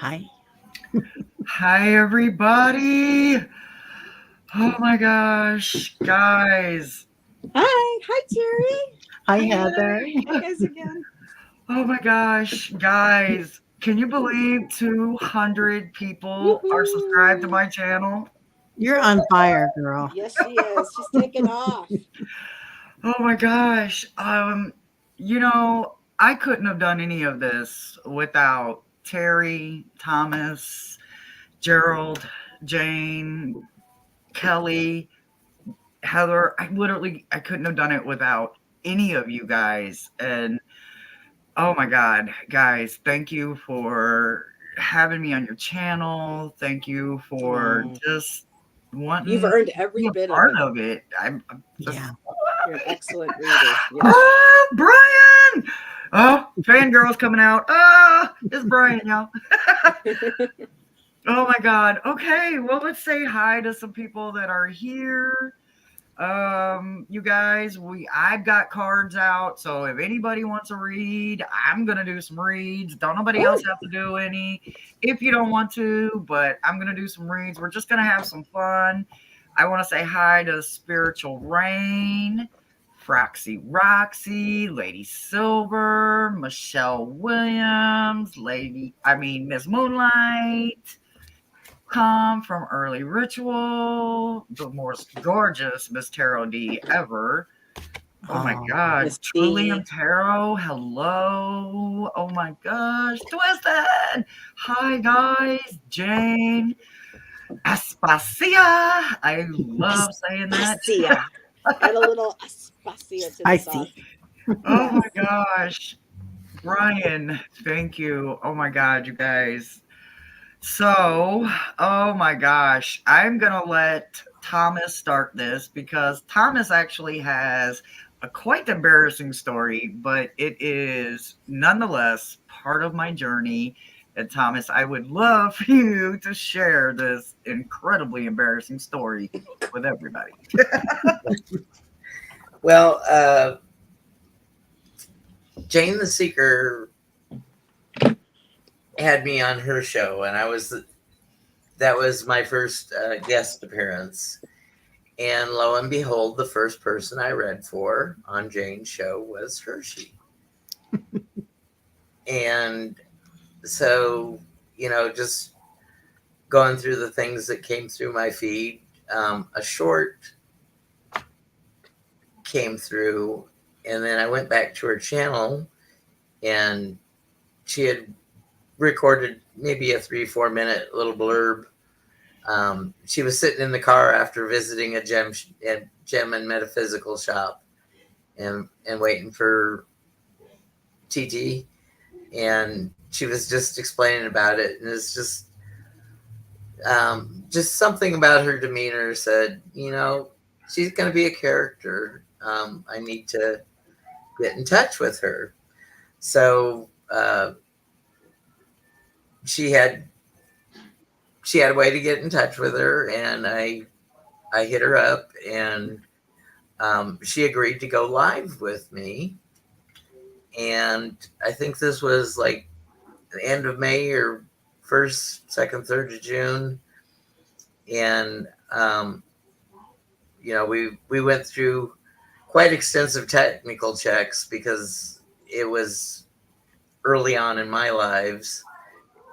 Hi. Hi, everybody. Oh my gosh, guys. Hi, Terry. Hi, Heather. Hey. Hi, guys again. Oh my gosh, guys. Can you believe 200 people are subscribed to Woohoo! my channel? You're on fire, girl. Yes, she is. She's taking off. Oh my gosh. I couldn't have done any of this without Terry, Thomas, Gerald, Jane, Kelly, Heather. I couldn't have done it without any of you guys. And oh my God, guys, thank you for having me on your channel. Thank you for Oh, just you've wanting to earned be every a bit of part it. of it. I'm just, Yeah. You're an excellent reader. Yes. oh, Brian! Oh, fangirl's coming out. Ah, it's Brian, y'all. Oh my God. Okay, well, let's say hi to some people that are here. You guys, I've got cards out, so if anybody wants to read, I'm gonna do some reads. Don't nobody else Oh, have to do any if you don't want to, but I'm gonna do some reads. We're just gonna have some fun. I want to say hi to Spiritual Rain, Froxy Roxy, Lady Silver, Michelle Williams, Miss Moonlight, come from Early Ritual, the most gorgeous Miss Tarot D ever. Oh my Oh, God. Miss Trillium D. Tarot, hello. Oh my gosh. Twisted. Hi, guys. Jane. Aspasia. I love saying that. Aspasia. Add a little Aspasia to the I sauce. see. Oh Yes. my gosh. Brian, thank you. Oh my God, you guys. So, oh my gosh, I'm going to let Thomas start this because Thomas actually has a quite embarrassing story, but it is nonetheless part of my journey. And Thomas, I would love for you to share this incredibly embarrassing story with everybody. Well, Jane the Seeker had me on her show, and that was my first guest appearance. And lo and behold, the first person I read for on Jane's show was Hershey. And so, just going through the things that came through my feed, a short came through, and then I went back to her channel, and she had recorded maybe a 3-4 minute little blurb. She was sitting in the car after visiting a gem and metaphysical shop, and waiting for TT, and she was just explaining about it, and it's just something about her demeanor said, she's going to be a character. I need to get in touch with her. So she had she had a way to get in touch with her, and I hit her up, and she agreed to go live with me. And I think this was like the end of May or first, second, third of June, and we went through quite extensive technical checks because it was early on in my lives,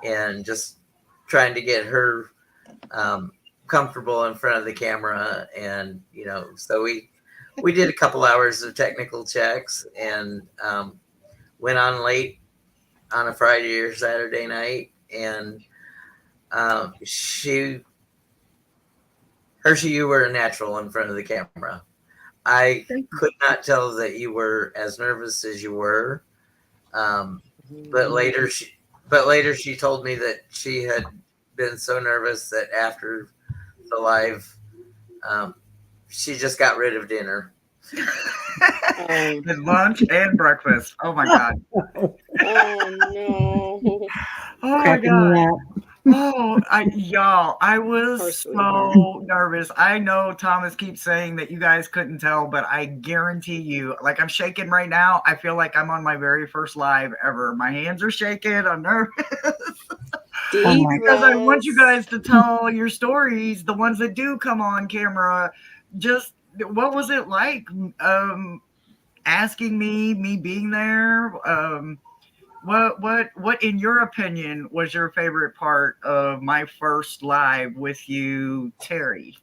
and just trying to get her um, comfortable in front of the camera. And so we did a couple hours of technical checks, and went on late on a Friday or Saturday night. And she Hershey, you were a natural in front of the camera. I could not tell that you were as nervous as you were. um, but later she told me that she had been so nervous that after the live, um, she just got rid of dinner. Um, With lunch and breakfast. Oh my God. oh no. Oh my Cracking God. me up. Y'all, I was Poor sweetheart. so nervous. I know Thomas keeps saying that you guys couldn't tell, but I guarantee you, like I'm shaking right now. I feel like I'm on my very first live ever. My hands are shaking. I'm nervous. Oh Deep my because I want you guys breaths. to tell your stories, the ones that do come on camera. Just what was it like? Asking me being there. What in your opinion was your favorite part of my first live with you, Terry?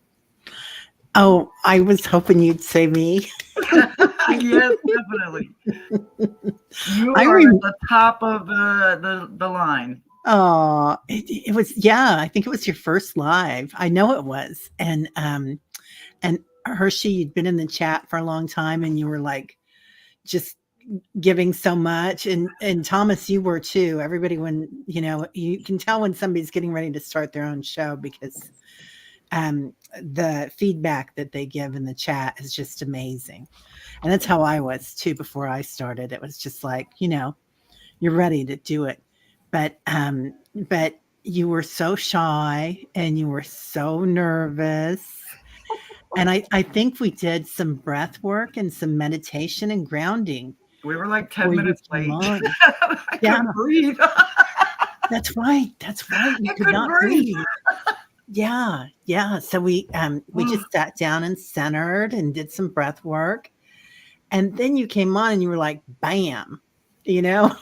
Oh, I was hoping you'd say me. Yes, definitely. You I are at rem the top of the line. Oh, it was, yeah, I think it was your first live. I know it was. And Hershey, you'd been in the chat for a long time and you were like just giving so much. And Thomas, you were too. Everybody, when you can tell when somebody's getting ready to start their own show because the feedback that they give in the chat is just amazing. And that's how I was too before I started. It was just like, you're ready to do it. But you were so shy and you were so nervous. And I think we did some breath work and some meditation and grounding We were like 10 before you minutes came late. on. I Yeah, couldn't breathe. that's right. That's right. You I could couldn't not breathe. breathe. Yeah, yeah. So we just sat down and centered and did some breath work. And then you came on and you were like, bam, you know,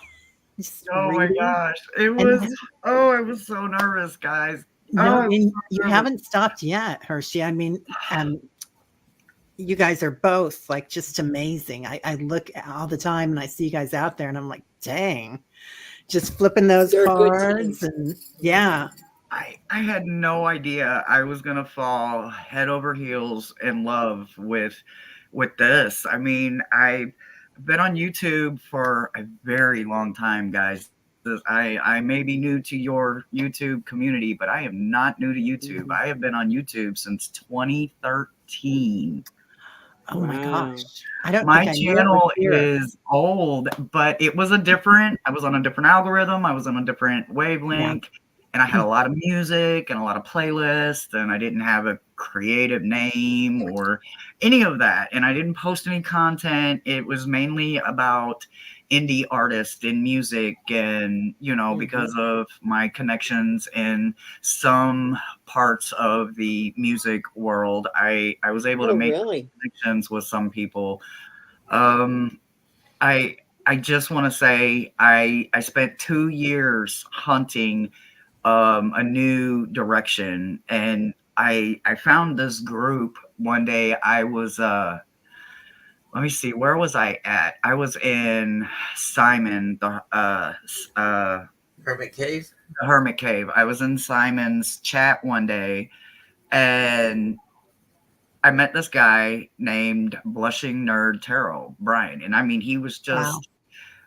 just Oh my reading. gosh. It And was, oh, I was so nervous, guys. Oh, no, I was and so you nervous. haven't stopped yet, Hershey. I mean, you guys are both like just amazing. I look all the time and I see you guys out there and I'm like, dang, just flipping those You're a good team. cards. And yeah, I had no idea I was gonna fall head over heels in love with this. I mean, I've been on YouTube for a very long time, guys. I may be new to your YouTube community, but I am not new to YouTube. Mhm. I have been on YouTube since 2013. oh my Wow. gosh. I don't My think I knew it was channel here. is old, but it was a different I was on a different algorithm, I was on a different Yeah. wavelength, and I had a lot of music and a lot of playlists, and I didn't have a creative name or any of that, and I didn't post any content. It was mainly about indie artists in music and, Mhm. because of my connections in some parts of the music world, I was able to Oh, make really? connections with some people. um, I I just want to say I spent 2 years hunting a new direction, and I found this group one day. I was let me see, where was I at? I was in Simon Hermit Cave. the Hermit Cave. I was in Simon's chat one day, and I met this guy named Blushing Nerd Tarot, Brian, and I mean he was Wow. just,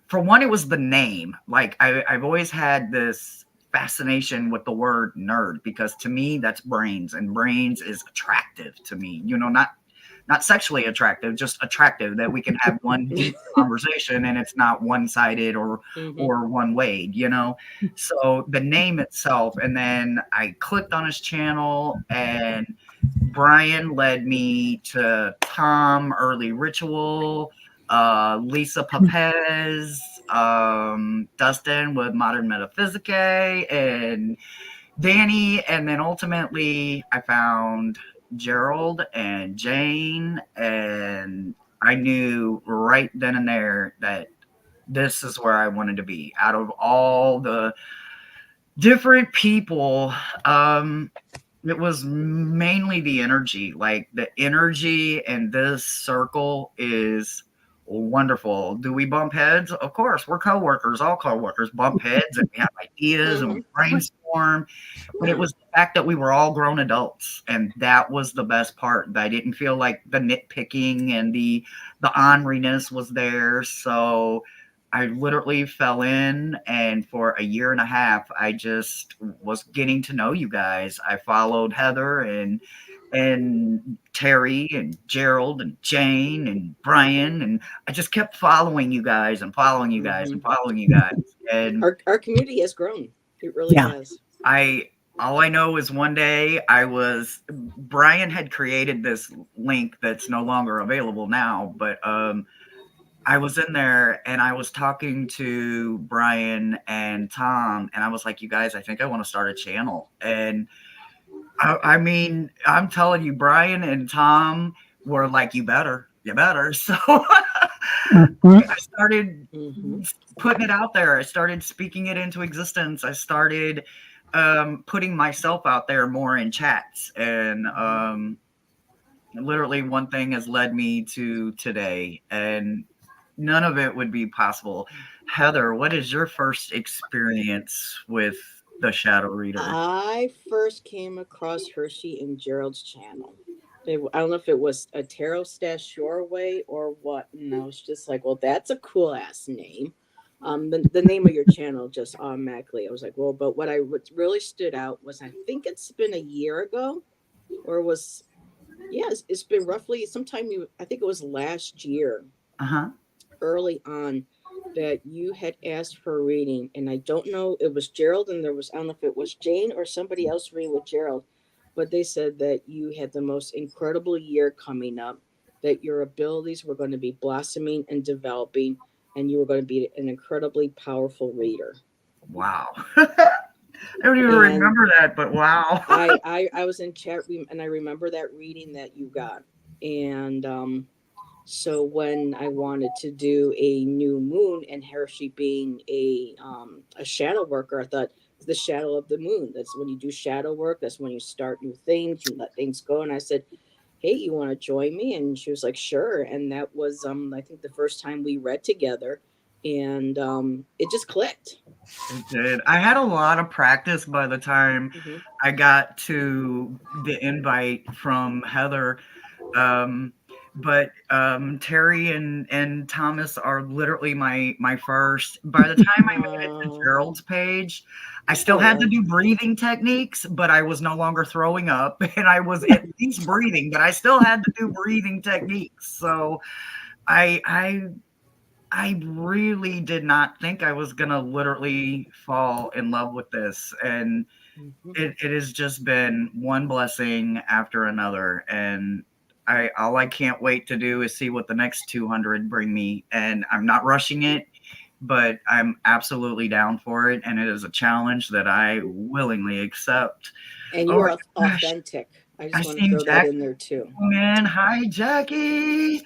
for one, it was the name. Like I've always had this fascination with the word nerd because to me that's brains, and brains is attractive to me. Not sexually attractive, just attractive that we can have one deep conversation and it's not one sided Mhm. or one way. So the name itself, and then I clicked on his channel and Brian led me to Tom Early Ritual, Lisa Papez, Dustin with Modern Metaphysique, and Danny. And then ultimately, I found Gerald and Jane. And I knew right then and there that this is where I wanted to be. Out of all the different people, it was mainly the energy. Like the energy in this circle is wonderful. Do we bump heads? Of course, we're coworkers. All coworkers bump heads, and we have ideas and we Mhm. brainstorm. But it was the fact that we were all grown adults, and that was the best part. I didn't feel like the nitpicking and the orneriness was there. So I literally fell in, and for a year and a half, I just was getting to know you guys. I followed Heather and Terry and Gerald and Jane and Brian, and I just kept following you guys and following you guys and Mhm. following you guys. And Our community has grown. It really Yeah. has. I all I know is one day Brian had created this link that's no longer available now, but I was in there and I was talking to Brian and Tom, and I was like, you guys, I think I want to start a channel. And I mean, I'm telling you, Brian and Tom were like, you better. So Mhm. I started Mm-hmm. putting it out there. I started speaking it into existence. I started putting myself out there more in chats. And literally one thing has led me to today. And none of it would be possible. Heather, what is your first experience with the Shadow Reader? I first came across Hershey and Gerald's channel. I don't know if it was a tarot stash your way or what. And I was just like, well, that's a cool ass name. The name of your channel just automatically, I was like, well, but what really stood out was I think it's been a year ago, or was yes, it's been roughly sometime. I think it was last year, Uh huh. early on, that you had asked for a reading, and I don't know, it was Gerald, and there was, I don't know if it was Jane or somebody else reading with Gerald, but they said that you had the most incredible year coming up, that your abilities were going to be blossoming and developing, and you were going to be an incredibly powerful reader. Wow. I don't even And remember that, but wow. I was in chat room, and I remember that reading that you got. And so when I wanted to do a new moon, and Hershey being a shadow worker, I thought the shadow of the moon. That's when you do shadow work. That's when you start new things. You let things go. And I said, "Hey, you want to join me?" And she was like, "Sure." And that was I think the first time we read together, and it just clicked. It did. I had a lot of practice by the time Hmm. I got to the invite from Heather. Um, but Terry and Thomas are literally my first. By the time I made it to Gerald's page, I still had to Oh, do breathing techniques, but I was no longer throwing up, and I was at least breathing, but I still had to do breathing techniques. So I I I really did not think I was gonna literally fall in love with this, and hmm. it has just been one blessing after another, and all I can't wait to do is see what the next 200 bring me, and I'm not rushing it, but I'm absolutely down for it, and it is a challenge that I willingly accept. And Oh you my are gosh, authentic. I I just want to seen throw that Jackie in there too. come in. Hi, Jackie.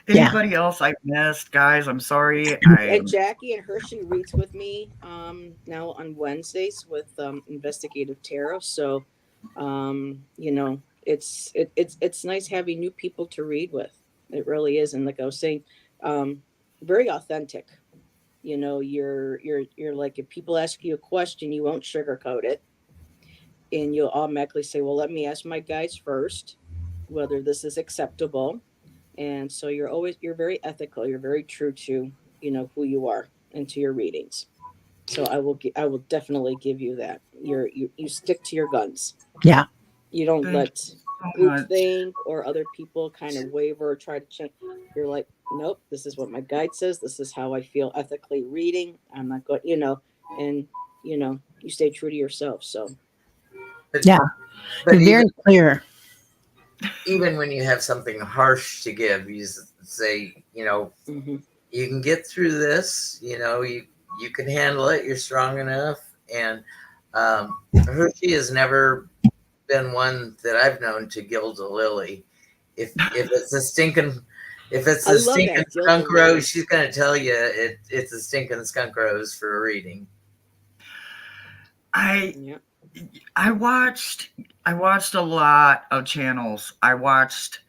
Yeah. Anybody else I missed, guys? I'm sorry. And Jackie and Hershey reads with me now on Wednesdays with investigative tarot. So it's nice having new people to read with. It really is. And like I was saying, um, very authentic. You're like, if people ask you a question, you won't sugarcoat it, and you'll automatically say, well, let me ask my guides first whether this is acceptable. And so you're very ethical, you're very true to who you are and to your readings. So I will definitely give you that. You stick to your guns. Yeah. You don't Thank let you so much. groupthink or other people kind of waver or try to change. You're like, nope, this is what my guide says, this is how I feel ethically reading. I'm not going, and you stay true to yourself. So But, Yeah. but You're very clear. even when you have something harsh to give, you say, mhm. you can get through this. You can handle it. You're strong enough. And Hershey has never been one that I've known to gild a lily. If it's a stinking I love that skunk gilded rose, lily. she's gonna tell you it's a stinking skunk rose for a reading. I Yeah. I watched a lot of channels. I watched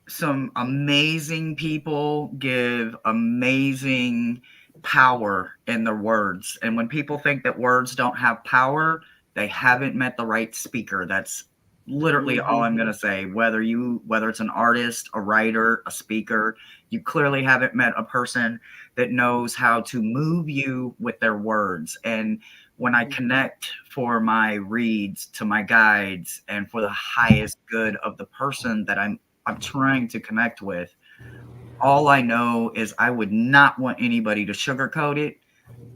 some amazing people give amazing power in their words. And when people think that words don't have power, they haven't met the right speaker. That's literally all Hmm. I'm going to say. Whether it's an artist, a writer, a speaker, you clearly haven't met a person that knows how to move you with their words. And when I connect for my reads to my guides and for the highest good of the person that I'm trying to connect with, all I know is I would not want anybody to sugarcoat it.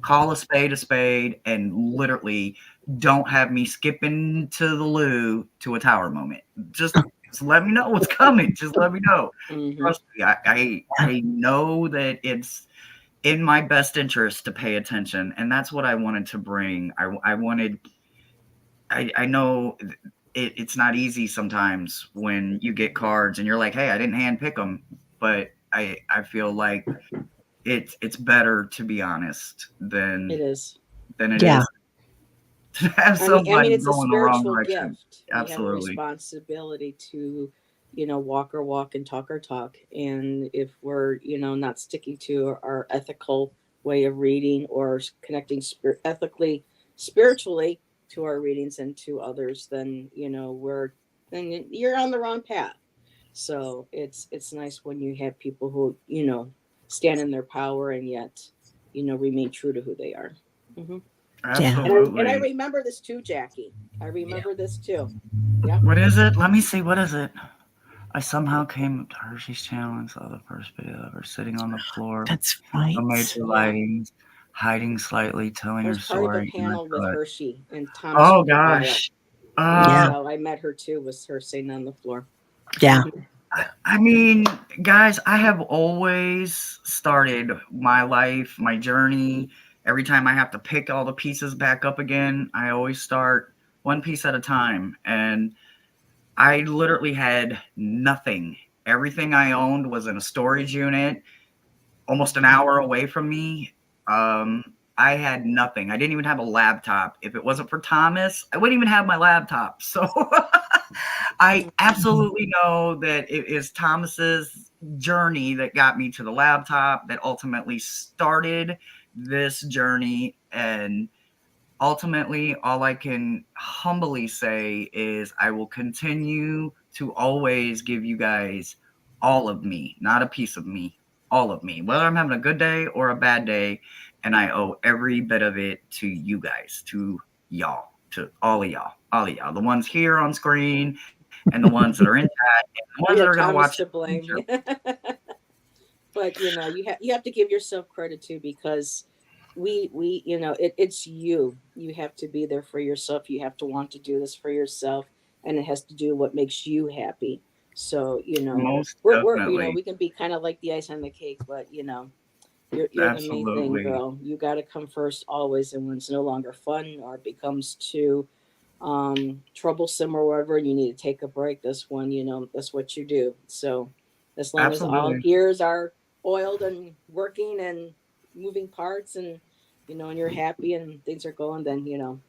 Call a spade, and literally don't have me skipping to the loo to a tower moment. Just Just let me know what's coming. Just let me know. Mhm. Trust me, I know that it's in my best interest to pay attention, and that's what I wanted to bring. I wanted. I know it's not easy sometimes when you get cards and you're like, hey, I didn't hand pick them, but I feel like it's better to be honest It is. than it Yeah. is to have I mean, somebody it's a go in the wrong spiritual direction. gift. We have a Absolutely. responsibility to, walk our walk and talk our talk. And if we're, not sticking to our ethical way of reading or connecting ethically, spiritually to our readings and to others, then then you're on the wrong path. So it's nice when you have people who stand in their power and yet remain true to who they are. Hmm. Yeah. And I Absolutely. remember this too, Jackie. I remember this too. Yep. What is it? Let me see. What is it? I somehow came up to Hershey's channel and saw the first video of her sitting on the floor, That's no right. major Yeah. lightings, hiding slightly, telling I her was part of a story. And I panel with thought, Hershey, and Thomas oh wrote about it. gosh. And that's Yeah. Uh, how I met her too, was her sitting on the floor. Yeah. Mhm. I mean, guys, I have always started my life, my journey. Every time I have to pick all the pieces back up again, I always start one piece at a time. And I literally had nothing. Everything I owned was in a storage unit almost an hour away from me. Um, I had nothing. I didn't even have a laptop. If it wasn't for Thomas, I wouldn't even have my laptop. So I absolutely know that it is Thomas's journey that got me to the laptop that ultimately started this journey. And ultimately, all I can humbly say is I will continue to always give you guys all of me, not a piece of me, all of me, whether I'm having a good day or a bad day. And I owe every bit of it to you guys, to y'all, to all of y'all, the ones here on screen and the ones that are in chat and the We ones that have are going to Thomas watch to the blame. future. But you have to give yourself credit too, because we it's you. You have to be there for yourself. You have to want to do this for yourself, and it has to do what makes you happy. So Most we're definitely. we can be kind of like the ice on the cake, but you're the main thing, Absolutely. girl. You got to come first always, and when it's no longer fun or it becomes too troublesome or whatever, and you need to take a break, this one, that's what you do. So as long as all Absolutely. gears are oiled and working and moving parts, and you're happy and things are going, then keep going,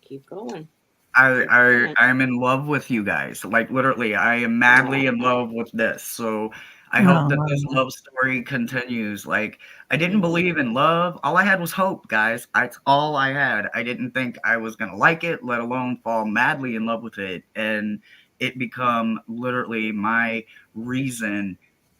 keep going. I'm in love with you guys. Like literally, I am madly in love with this. So I hope that this Oh, love story continues. Like I didn't Hmm. believe in love. All I had was hope, guys. That's all I had. I didn't think I was gonna like it, let alone fall madly in love with it. And it become literally my reason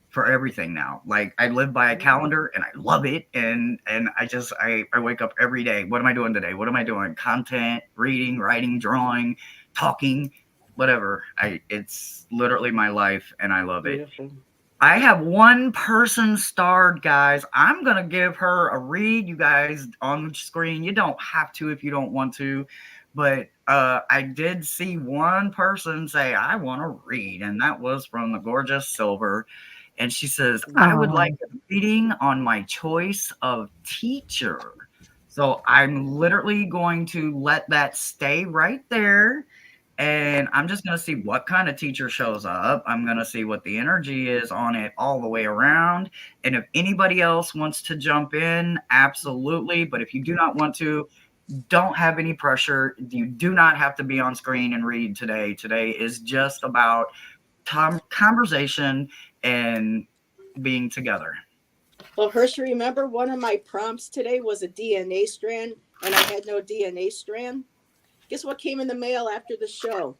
for everything now. Like I live by a calendar and I love it. And I wake up every day. What am I doing today? What am I doing? Content, reading, writing, drawing, talking, whatever. I It's literally my life and I love it. Beautiful. I have one person starred, guys. I'm gonna give her a read, you guys on the screen. You don't have to if you don't want to, but I did see one person say, I want to read, and that was from the gorgeous Silver. And she says, I would like oh, a reading on my choice of teacher. So I'm literally going to let that stay right there. And I'm just going to see what kind of teacher shows up. I'm going to see what the energy is on it all the way around. And if anybody else wants to jump in, absolutely. But if you do not want to, don't have any pressure. You do not have to be on screen and read today. Today is just about conversation and being together. Well, Hershey, remember one of my prompts today was a DNA strand, and I had no DNA strand. Guess what came in the mail after the show?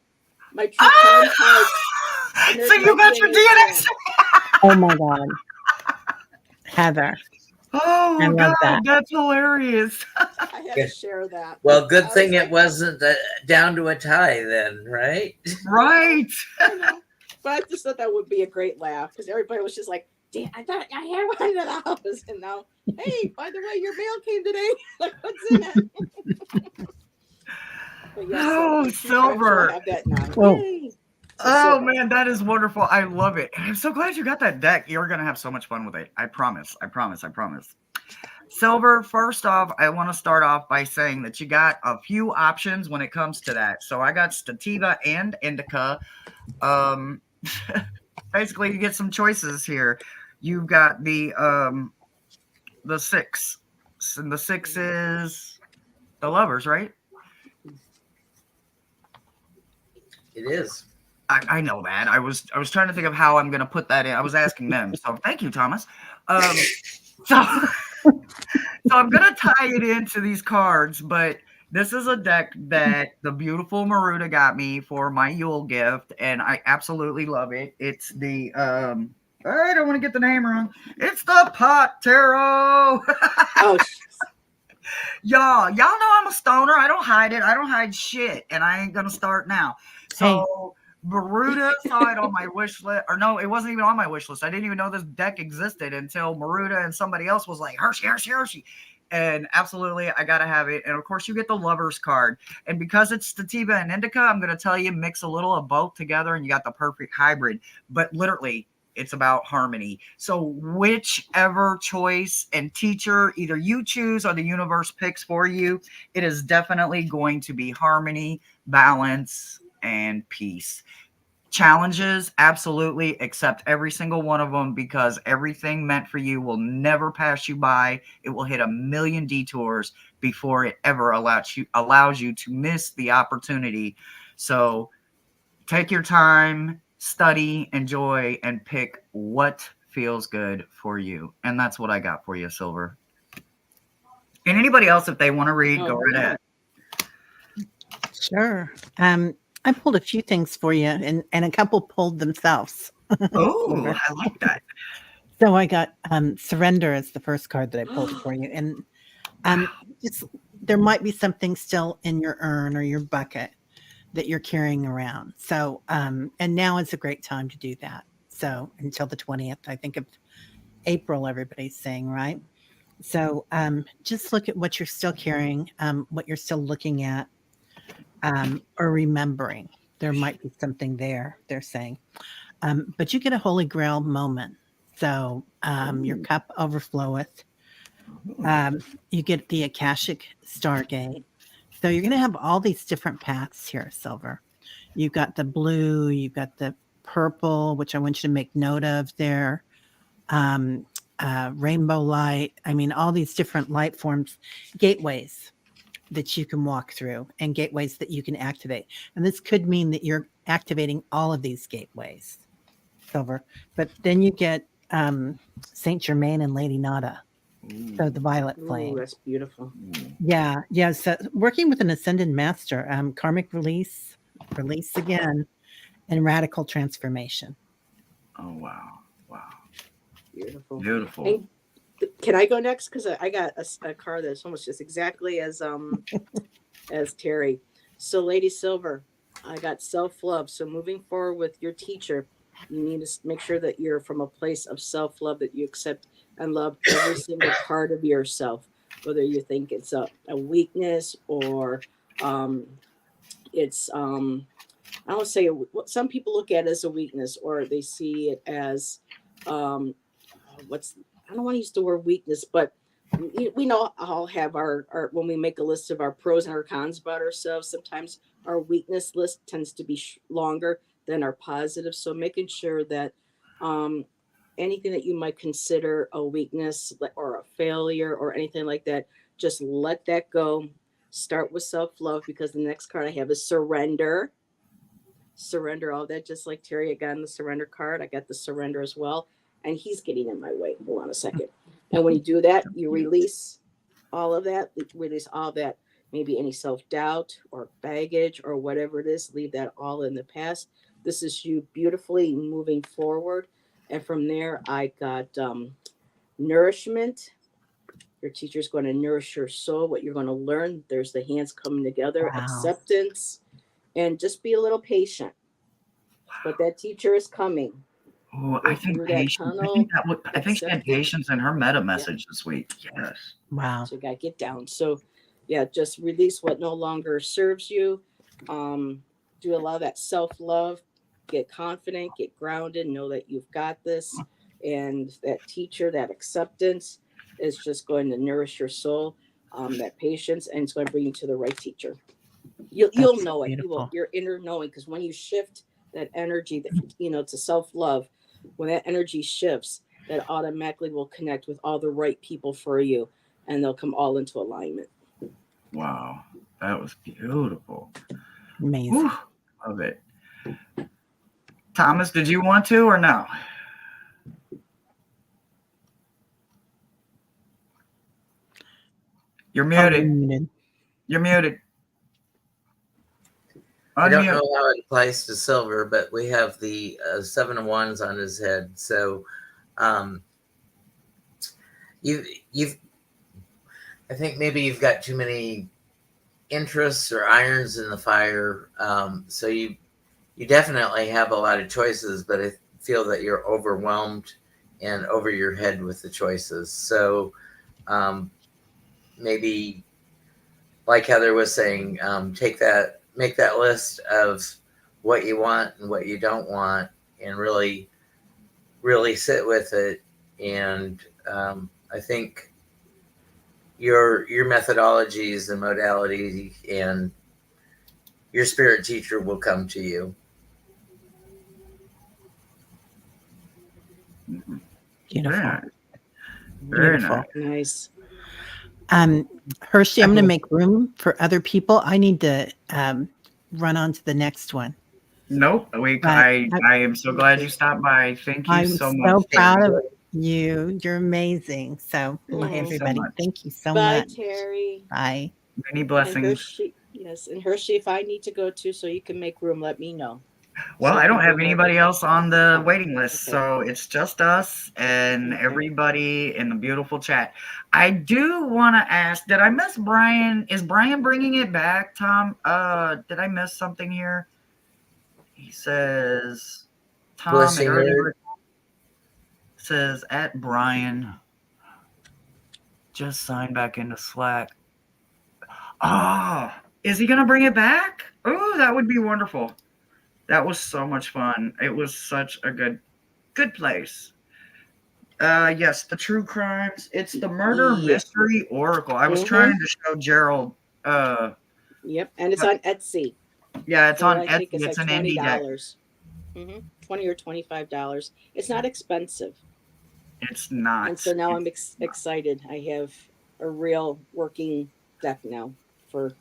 My true karm cards, Ah! and So there's my you got your DNA DNA. strand. oh my God. Heather, I Oh love God, that. that's hilarious. I had to Good. share that. Well, good I thing was it like, wasn't down to a tie then, right? I know, Right. I know, but I just thought that would be a great laugh because everybody was just like, "Damn, I thought I had one of those," and now, hey, by the way, your mail came today. Like, what's in it? But yes, Oh, true crime. So I Silver. have that now. Well, Yay! Oh man, that is wonderful. I love it. And I'm so glad you got that deck. You're gonna have so much fun with it. I promise. I promise. I promise. Silver, first off, I want to start off by saying that you got a few options when it comes to that. So I got Stativa and Indica. Um, basically, you get some choices here. You've got the six, and the six is the lovers, right? It is. I know that. I was trying to think of how I'm going to put that in. I was asking them. So thank you, Thomas. So so I'm going to tie it into these cards, but this is a deck that the beautiful Maruta got me for my Yule gift, and I absolutely love it. It's the I don't want to get the name wrong. It's the Pot Tarot. Oh, y'all know I'm a stoner. I don't hide it. I don't hide shit, and I ain't gonna start now. So Maruta saw it on my wish list, or no, it wasn't even on my wish list. I didn't even know this deck existed until Maruta and somebody else was like, Hershey, Hershey, Hershey. And absolutely, I gotta have it. And of course, you get the lovers card. And because it's Stativa and Indica, I'm gonna tell you, mix a little of both together, and you got the perfect hybrid. But literally, it's about harmony. So whichever choice and teacher either you choose or the universe picks for you, it is definitely going to be harmony, balance, and peace. Challenges, absolutely, accept every single one of them, because everything meant for you will never pass you by. It will hit a million detours before it ever allows you to miss the opportunity. So take your time, study, enjoy, and pick what feels good for you. And that's what I got for you, Silver. And anybody else, if they want to read, go right ahead. Sure. I pulled a few things for you, and a couple pulled themselves. Oh, I like that. So I got Surrender as the first card that I pulled for you. And just there might be something still in your urn or your bucket that you're carrying around. So, and now is a great time to do that. So until the 20th, I think of April, everybody's saying, right? So just look at what you're still carrying, what you're still looking at, or remembering. There might be something there, they're saying. But you get a Holy Grail moment. So your cup overfloweth. You get the Akashic Stargate. So you're going to have all these different paths here, Silver. You've got the blue, you've got the purple, which I want you to make note of there. Rainbow light. I mean, all these different light forms, gateways that you can walk through and gateways that you can activate. And this could mean that you're activating all of these gateways, Silver. But then you get Saint Germain and Lady Nada. So the violet flame. Ooh, that's beautiful. Yeah. So working with an ascended master, karmic release again, and radical transformation. Oh, wow. Beautiful. Beautiful. Can I go next? Because I got a card that's almost just exactly as Terry. So Lady Silver, I got self-love. So moving forward with your teacher, you need to make sure that you're from a place of self-love, that you accept and love every single part of yourself, whether you think it's a weakness or it's I don't say what some people look at as a weakness, or they see it as I don't want to use the word weakness, but we know all have our when we make a list of our pros and our cons about ourselves, sometimes our weakness list tends to be longer than our positive. So making sure that anything that you might consider a weakness or a failure or anything like that, just let that go. Start with self-love, because the next card I have is surrender. Surrender all that, just like Terry, I got in the surrender card. I got the surrender as well. And he's getting in my way. Hold on a second. And when you do that, you release all of that. Release all of that. Maybe any self-doubt or baggage or whatever it is. Leave that all in the past. This is you beautifully moving forward. And from there, I got nourishment. Your teacher's going to nourish your soul, what you're going to learn. There's the hands coming together, Wow. acceptance, and just be a little patient. But that teacher is coming. Oh, I think patience. I think she had patience in her meta message this week. Yes. Wow. So you got to get down. So, yeah, just release what no longer serves you. Do a lot of that self-love. get confident, get grounded, know that you've got this. And that teacher, that acceptance is just going to nourish your soul, that patience, and it's going to bring you to the right teacher. You'll That's know it. beautiful. Your inner knowing, because when you shift that energy, that to self love, when that energy shifts, that automatically will connect with all the right people for you, and they'll come all into alignment. Wow, that was beautiful. Amazing. Whew, love it. Thomas, did you want to or no? You're Oh, you're muted. muted. You're muted. I don't know Unmute. how it applies to Silver, but we have the 7 of Wands on his head. So you've I think maybe you've got too many interests or irons in the fire. So you definitely have a lot of choices, but I feel that you're overwhelmed and over your head with the choices. So maybe, like Heather was saying, make that list of what you want and what you don't want, and really, really sit with it. And I think your methodologies and modalities and your spirit teacher will come to you. Beautiful. Yeah. Very Beautiful. nice. Nice. Hershey, I'm going to make room for other people. I need to run on to the next one. Nope. I am so glad you stopped by. Thank you I'm so so much. proud of you. You're amazing. So, Thank hey, you so everybody. much. Thank you so Bye, much. Terry. Bye. Many And blessings. Hershey, yes, and Hershey, if I need to go too, so you can make room, let me know. Well, So I don't people have know. anybody else on the waiting list, Okay. so it's just us and Okay. everybody in the beautiful chat. I do want to ask, did I miss Brian? Is Brian bringing it back, Tom? Did I miss something here? He says, Tom, Bless it you, already nerd. says at Brian. Just sign back into Slack. Ah, is he going to bring it back? Oh, that would be wonderful. That was so much fun. It was such a good place. Yes, the true crimes. It's the Murder Yeah. Mystery Oracle. I was trying to show Gerald. Yep, and it's on Etsy. Yeah, it's For, on I Etsy. think it's It's like an indie deck. $20. $20 or $25. It's not expensive. It's not. And so now I'm excited. I have a real working deck now for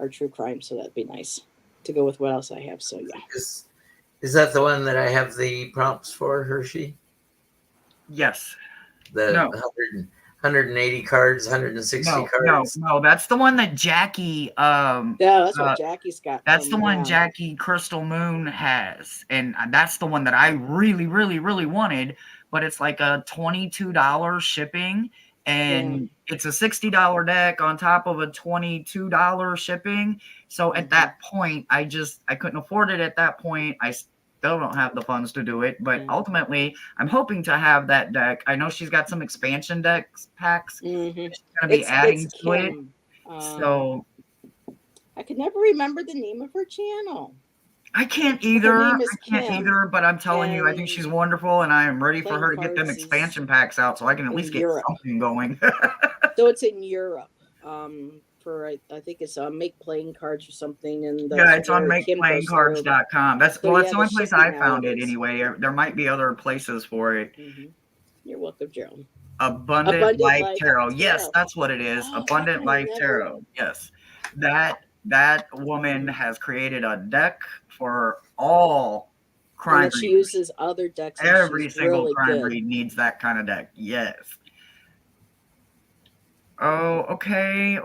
our true crime, so that'd be nice to go with what else I have. So yeah. Is that the one that I have the prompts for, Hershey? Yes. The No. 180 cards, 160 cards. No. That's the one that Jackie. Yeah, that's what Jackie's got. That's the one Jackie Crystal Moon has, and that's the one that I really, really, really wanted. But it's like a $22 shipping, and it's a $60 deck on top of a $22 shipping. So at that point, I couldn't afford it. At that point, I still don't have the funds to do it. But ultimately, I'm hoping to have that deck. I know she's got some expansion decks packs. She's going to be adding to it. So I could never remember the name of her channel. I can't either. Her name is I can't Kim, either, but I'm telling you, I think she's wonderful, and I am ready for her to get them cards expansion packs out so I can at least get something going. So it's in Europe. For I think it's Make Playing Cards or something. And yeah, it's on makeplayingcards.com. That's the only place I found it anyway. There might be other places for it. You're welcome, Gerald. Abundant Life Tarot. Yes, that's what it is. Abundant Life Tarot. Yes. That woman has created a deck for all crime and she uses other decks. Every single crime read needs that kind of deck. Yes. Oh, okay.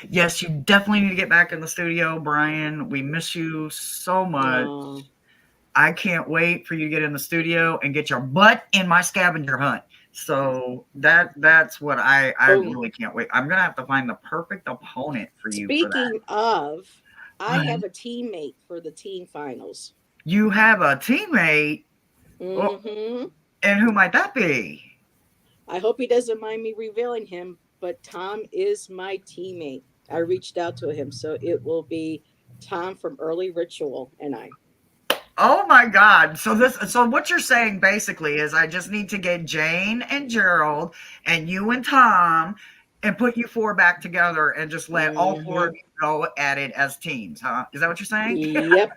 Yes, you definitely need to get back in the studio, Brian. We miss you so much. I can't wait for you to get in the studio and get your butt in my scavenger hunt. So that's what I really can't wait. I'm gonna have to find the perfect opponent for you. Speaking of, I have a teammate for the teen finals. You have a teammate? Mm-hmm. And who might that be? I hope he doesn't mind me revealing him, but Tom is my teammate. I reached out to him, so it will be Tom from Early Ritual and I. Oh my God. So what you're saying basically is I just need to get Jane and Gerald and you and Tom and put you four back together and just let all four of Mm-hmm. you go at it as teams, huh? Is that what you're saying? Yep.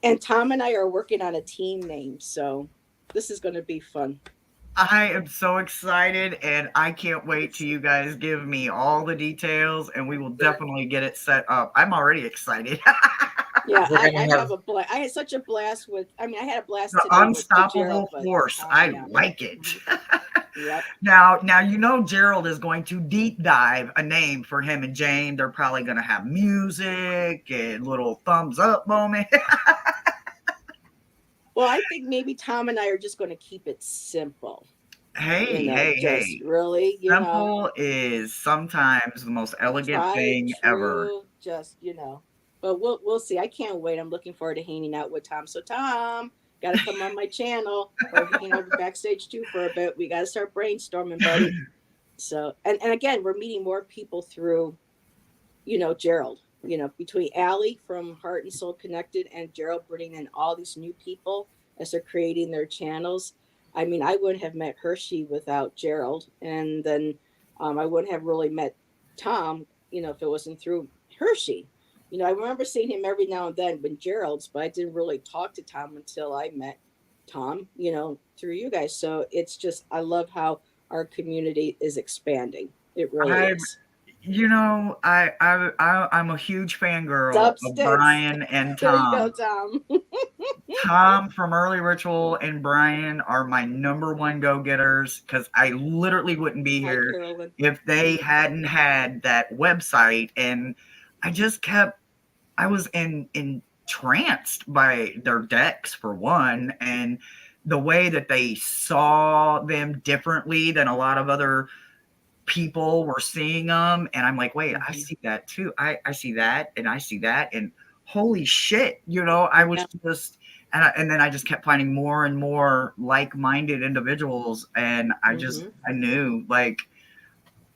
And Tom and I are working on a team name, so this is going to be fun. I am so excited and I can't wait till you guys give me all the details and we will definitely get it set up. I'm already excited. Yeah, We're I gonna have have a blast. I had such a blast with. I mean, I had a blast The today with Gerald, unstoppable but force. Tom, I yeah. like it. Yep. Now you know Gerald is going to deep dive a name for him and Jane. They're probably going to have music and little thumbs up moment. Well, I think maybe Tom and I are just going to keep it simple. Hey, Just hey. really, Simple is sometimes the most elegant tried, thing ever. true, just But we'll see. I can't wait. I'm looking forward to hanging out with Tom. So Tom, got to come on my channel or over backstage too for a bit. We got to start brainstorming, buddy. So and again, we're meeting more people through Gerald. Between Allie from Heart and Soul Connected and Gerald bringing in all these new people as they're creating their channels. I mean, I wouldn't have met Hershey without Gerald, and then I wouldn't have really met Tom, if it wasn't through Hershey. I remember seeing him every now and then when Gerald's, but I didn't really talk to Tom until I met Tom, through you guys. So it's just, I love how our community is expanding. It really I is. I'm a huge fangirl of Substance. Brian and There you go, Tom. Tom. Tom from Early Ritual and Brian are my number one go-getters because I literally wouldn't be Hi, here Carolyn. if they hadn't had that website. And I just kept, I was entranced by their decks for one, and the way that they saw them differently than a lot of other people were seeing them. And I'm like, wait, I Mhm. see that too. I see that and I see that. And holy shit, I was Yeah. just, and then I just kept finding more and more like-minded individuals. And Hmm. I knew, like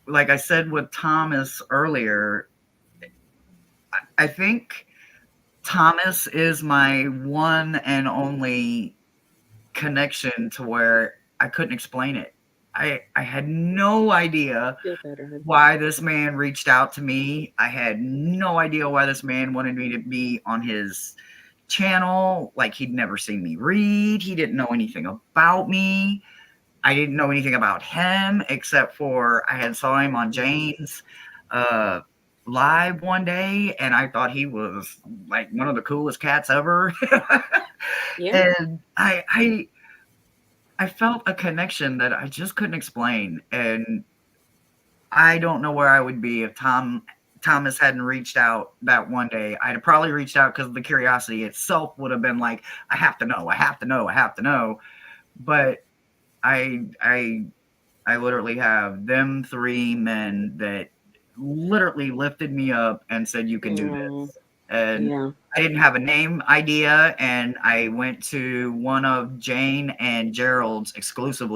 I said with Thomas earlier, I think Thomas is my one and only connection to where I couldn't explain it. I had no idea Feel better, hun. why this man reached out to me. I had no idea why this man wanted me to be on his channel. Like, he'd never seen me read. He didn't know anything about me. I didn't know anything about him except for I had saw him on Jane's uh, live one day, and I thought he was like one of the coolest cats ever. Yeah. And I felt a connection that I just couldn't explain, and I don't know where I would be if Thomas hadn't reached out that one day. I'd have probably reached out because the curiosity itself would have been like, I have to know, I have to know, I have to know. But I I I literally have them three men that literally lifted me up and said, you can do Mm, this. And yeah. I didn't have a name idea. And I went to one of Jane and Gerald's exclusive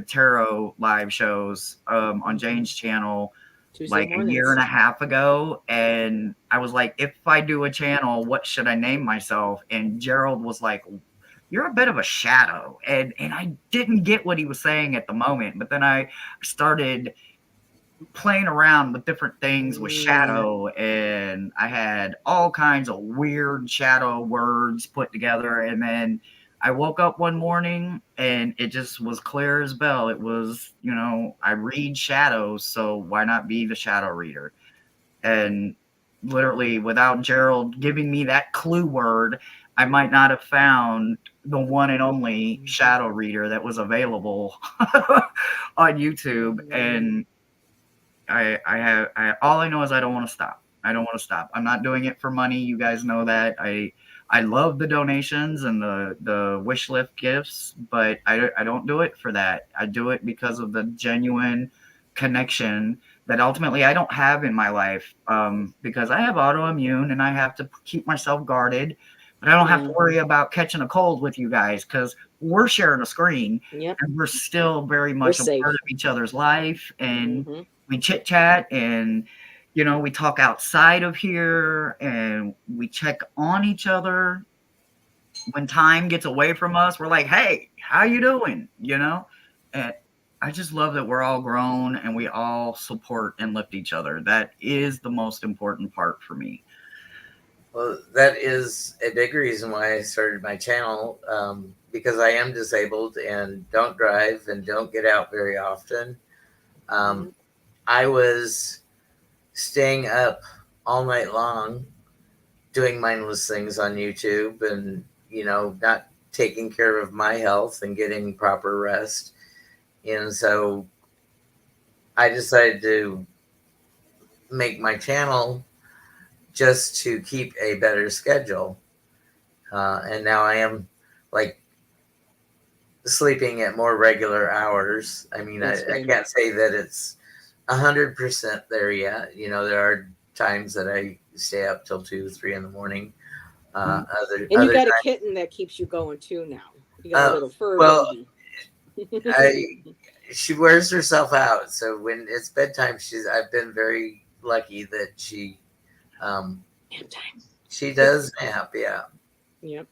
tarot live shows on Jane's channel Tuesday like a year mornings. and a half ago. And I was like, if I do a channel, what should I name myself? And Gerald was like, you're a bit of a shadow. And I didn't get what he was saying at the moment, but then I started playing around with different things with Mm, shadow, and I had all kinds of weird shadow words put together. And then I woke up one morning and it just was clear as bell. It was, I read shadows, so why not be the shadow reader? And literally, without Gerald giving me that clue word, I might not have found the one and only shadow reader that was available on YouTube. mm, And all I know is I don't want to stop. I don't want to stop. I'm not doing it for money. You guys know that. I love the donations and the wish list gifts, but I don't do it for that. I do it because of the genuine connection that ultimately I don't have in my life, because I have autoimmune and I have to keep myself guarded, but I don't have to yeah. worry about catching a cold with you guys because we're sharing a screen Yep. and we're still very We're much a part safe. of each other's life. And Hmm. we chit chat, and You know, we talk outside of here and we check on each other. When time gets away from us, we're like, hey, how you doing? You know? And I just love that we're all grown and we all support and lift each other. That is the most important part for me. Well, that is a big reason why I started my channel, because I am disabled and don't drive and don't get out very often. Um, I was staying up all night long doing mindless things on YouTube and, not taking care of my health and getting proper rest. And so I decided to make my channel just to keep a better schedule. And now I am like sleeping at more regular hours. I mean, I can't say that it's 100% there yet. There are times that I stay up till 2, 3 in the morning. And you got a kitten that keeps you going too now. You got a little fur baby. She wears herself out. So when it's bedtime, I've been very lucky that she does nap. Yeah. Yep.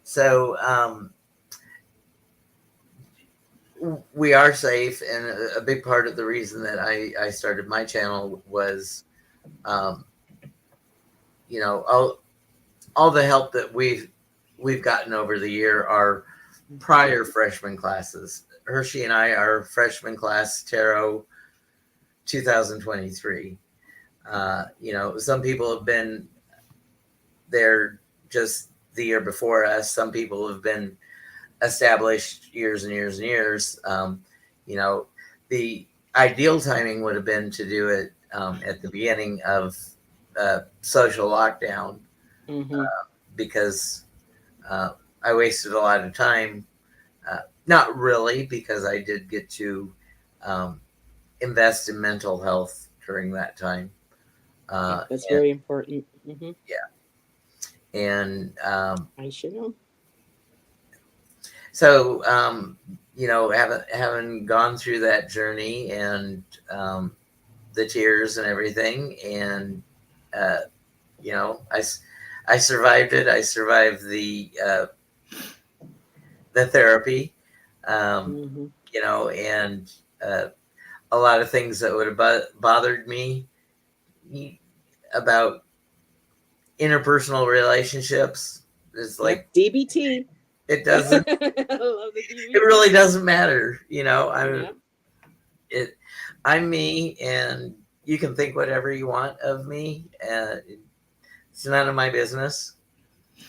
So we are safe, and a big part of the reason that I started my channel was, all the help that we've gotten over the year are prior freshman classes. Hershey and I are freshman class tarot 2023. Some people have been there just the year before us. Some people have been established years and years and years. The ideal timing would have been to do it at the beginning of social lockdown, because I wasted a lot of time. Not really, because I did get to invest in mental health during that time. That's very important. Yeah. And I should know. So, having gone through that journey and the tears and everything, and I survived it. I survived the therapy, and a lot of things that would have bothered me about interpersonal relationships is like DBT. It doesn't. I love the DBT. It really doesn't matter. I'm me, and you can think whatever you want of me. It's none of my business.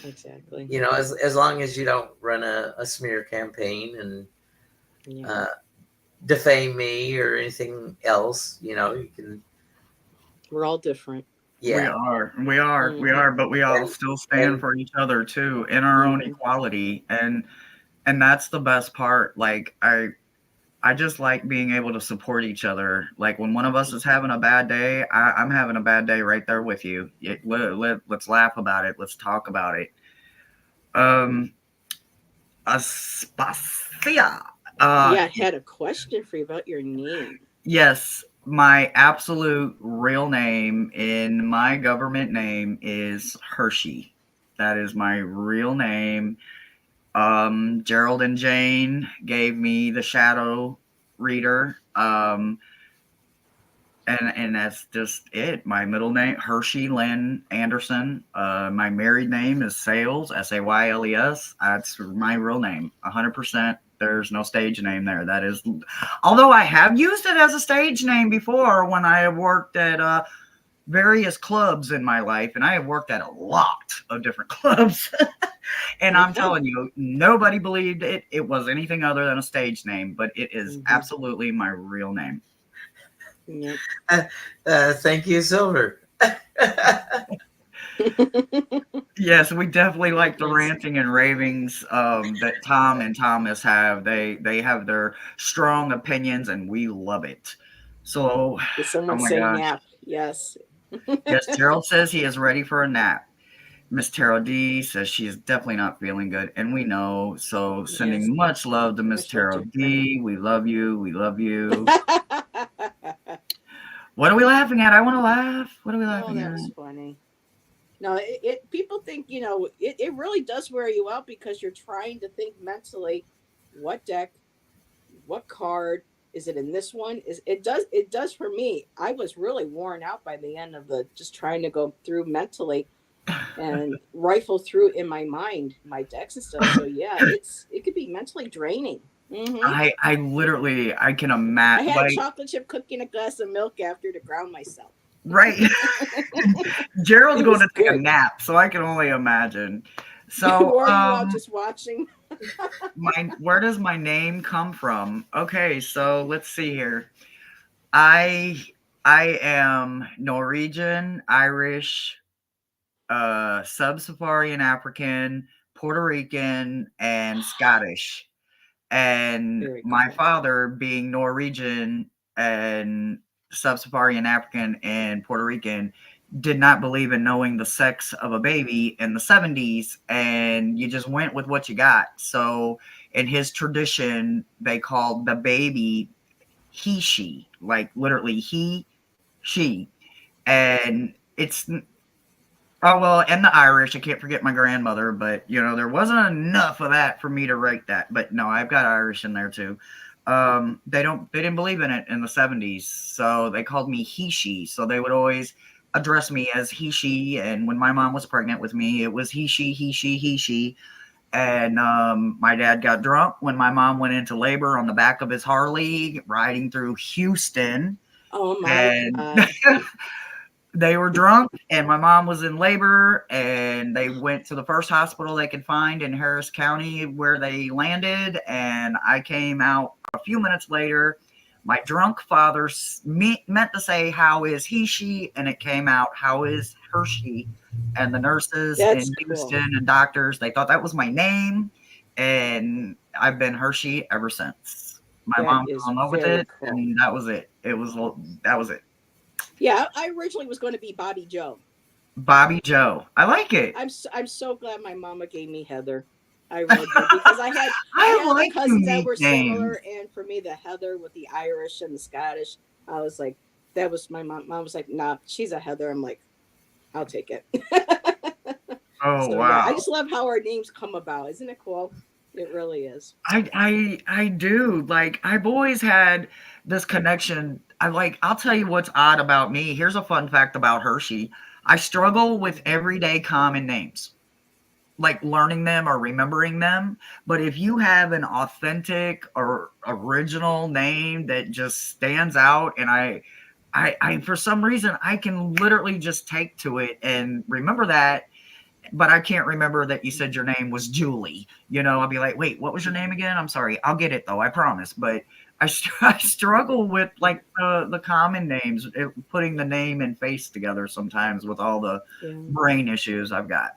Exactly. As long as you don't run a smear campaign and defame me or anything else, you can. We're all different. Yeah, we are, but we all still stand for each other too, in our own equality, and that's the best part. Like I just like being able to support each other. Like when one of us is having a bad day, I'm having a bad day right there with you. Let's laugh about it. Let's talk about it. Aspasia. I had a question for you about your name. Yes, my absolute real name in my government name is Hershey. That is my real name. Gerald and Jane gave me the shadow reader. And that's just it. My middle name, Hershey Lynn Anderson. My married name is Sayles, Sayles. That's my real name, 100%. There's no stage name there. That is, although I have used it as a stage name before when I have worked at various clubs in my life, and I have worked at a lot of different clubs. And I'm telling you, nobody believed it was anything other than a stage name, but it is absolutely my real name. Yep. Thank you, Silver. Yes, we definitely like the ranting and ravings that Tom and Thomas have. They have their strong opinions, and we love it. So, Did someone say nap? Yes. Yes, Gerald says he is ready for a nap. Miss Tara D says she is definitely not feeling good, and we know. So, sending much love to Miss Tara D. We love you. We love you. What are we laughing at? I want to laugh. What are we Oh, laughing that at? was funny. No, people think, it really does wear you out because you're trying to think mentally, what deck, what card is it in this one? It does for me. I was really worn out by the end of the just trying to go through mentally and rifle through in my mind my decks and stuff. So yeah, it could be mentally draining. I literally I can I imagine had a like chocolate chip cookie and a glass of milk after to ground myself. right. Gerald's It going was to take a good. nap, so I can only imagine. So Wore you out just watching? where does my name come from? Okay, so let's see here. I I am Norwegian, Irish, sub-Saharan African, Puerto Rican, and Scottish. And Very my cool. father, being Norwegian and sub-Saharan African and Puerto Rican, did not believe in knowing the sex of a baby in the 70s, and you just went with what you got. So in his tradition, they called the baby he she, like literally he she. And it's oh well, and the Irish. I can't forget my grandmother, but there wasn't enough of that for me to write that. But no, I've got Irish in there too. They didn't believe in it in the 70s, so they called me he she. So they would always address me as he she. And when my mom was pregnant with me, it was he she he she he she. And my dad got drunk when my mom went into labor on the back of his Harley riding through Houston, Oh my and god. they were drunk, and my mom was in labor, and they went to the first hospital they could find in Harris County where they landed. And I came out a few minutes later. My drunk father meant to say, how is he she, and it came out, how is her she. And the nurses That's in cool. Houston and doctors, they thought that was my name, and I've been Hershey ever since. My That mom is fell in love with very it, cool. and that was it. That was it. Yeah, I originally was going to be Bobby Joe. Bobby Joe. I like it. I'm so glad my mama gave me Heather. I really do because I I had the like cousins that unique were names. similar, and for me the Heather with the Irish and the Scottish, I was like, that was my mom. Mom was like, nah, she's a Heather. I'm like, I'll take it. Oh So yeah, I wow. just love how our names come about. Isn't it cool? It really is. I do. Like I've always had this connection. I'll tell you what's odd about me. Here's a fun fact about Hershey. I struggle with everyday common names, like learning them or remembering them. But if you have an authentic or original name that just stands out, and I for some reason I can literally just take to it and remember that, but I can't remember that you said your name was Julie. I'll be like, wait, what was your name again? I'm sorry. I'll get it though. I promise. But I struggle with like the common names, putting the name and face together sometimes with all the Yeah. brain issues I've got.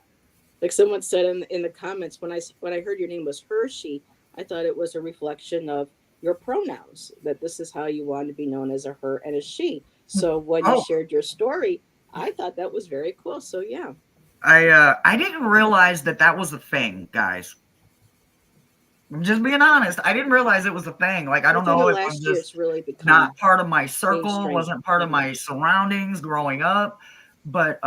Like someone said in the comments when I heard your name was Hershey, I thought it was a reflection of your pronouns that this is how you want to be known as a her and a she. So when you Oh, shared your story, I thought that was very cool. So yeah, I didn't realize that was a thing, guys. I'm just being honest. I didn't realize it was a thing. Like I don't within the know if I'm last year, just it's really become not part of my circle, mainstream. wasn't part of Hmm. my surroundings growing up. But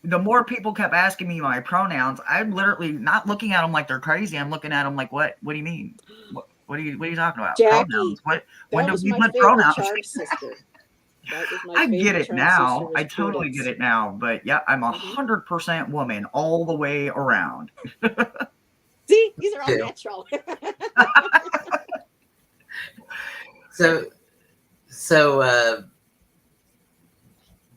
the more people kept asking me my pronouns, I'm literally not looking at them like they're crazy. I'm looking at them like, what? What do you mean? What are you talking about? Pronouns? Jackie, What? When that do was we my put favorite pronouns? charm sister. That was my I get favorite it charm sister now. I was totally get Prudence. it now. But yeah, I'm Hmm. 100% woman all the way around. See, these are all too. natural. So, so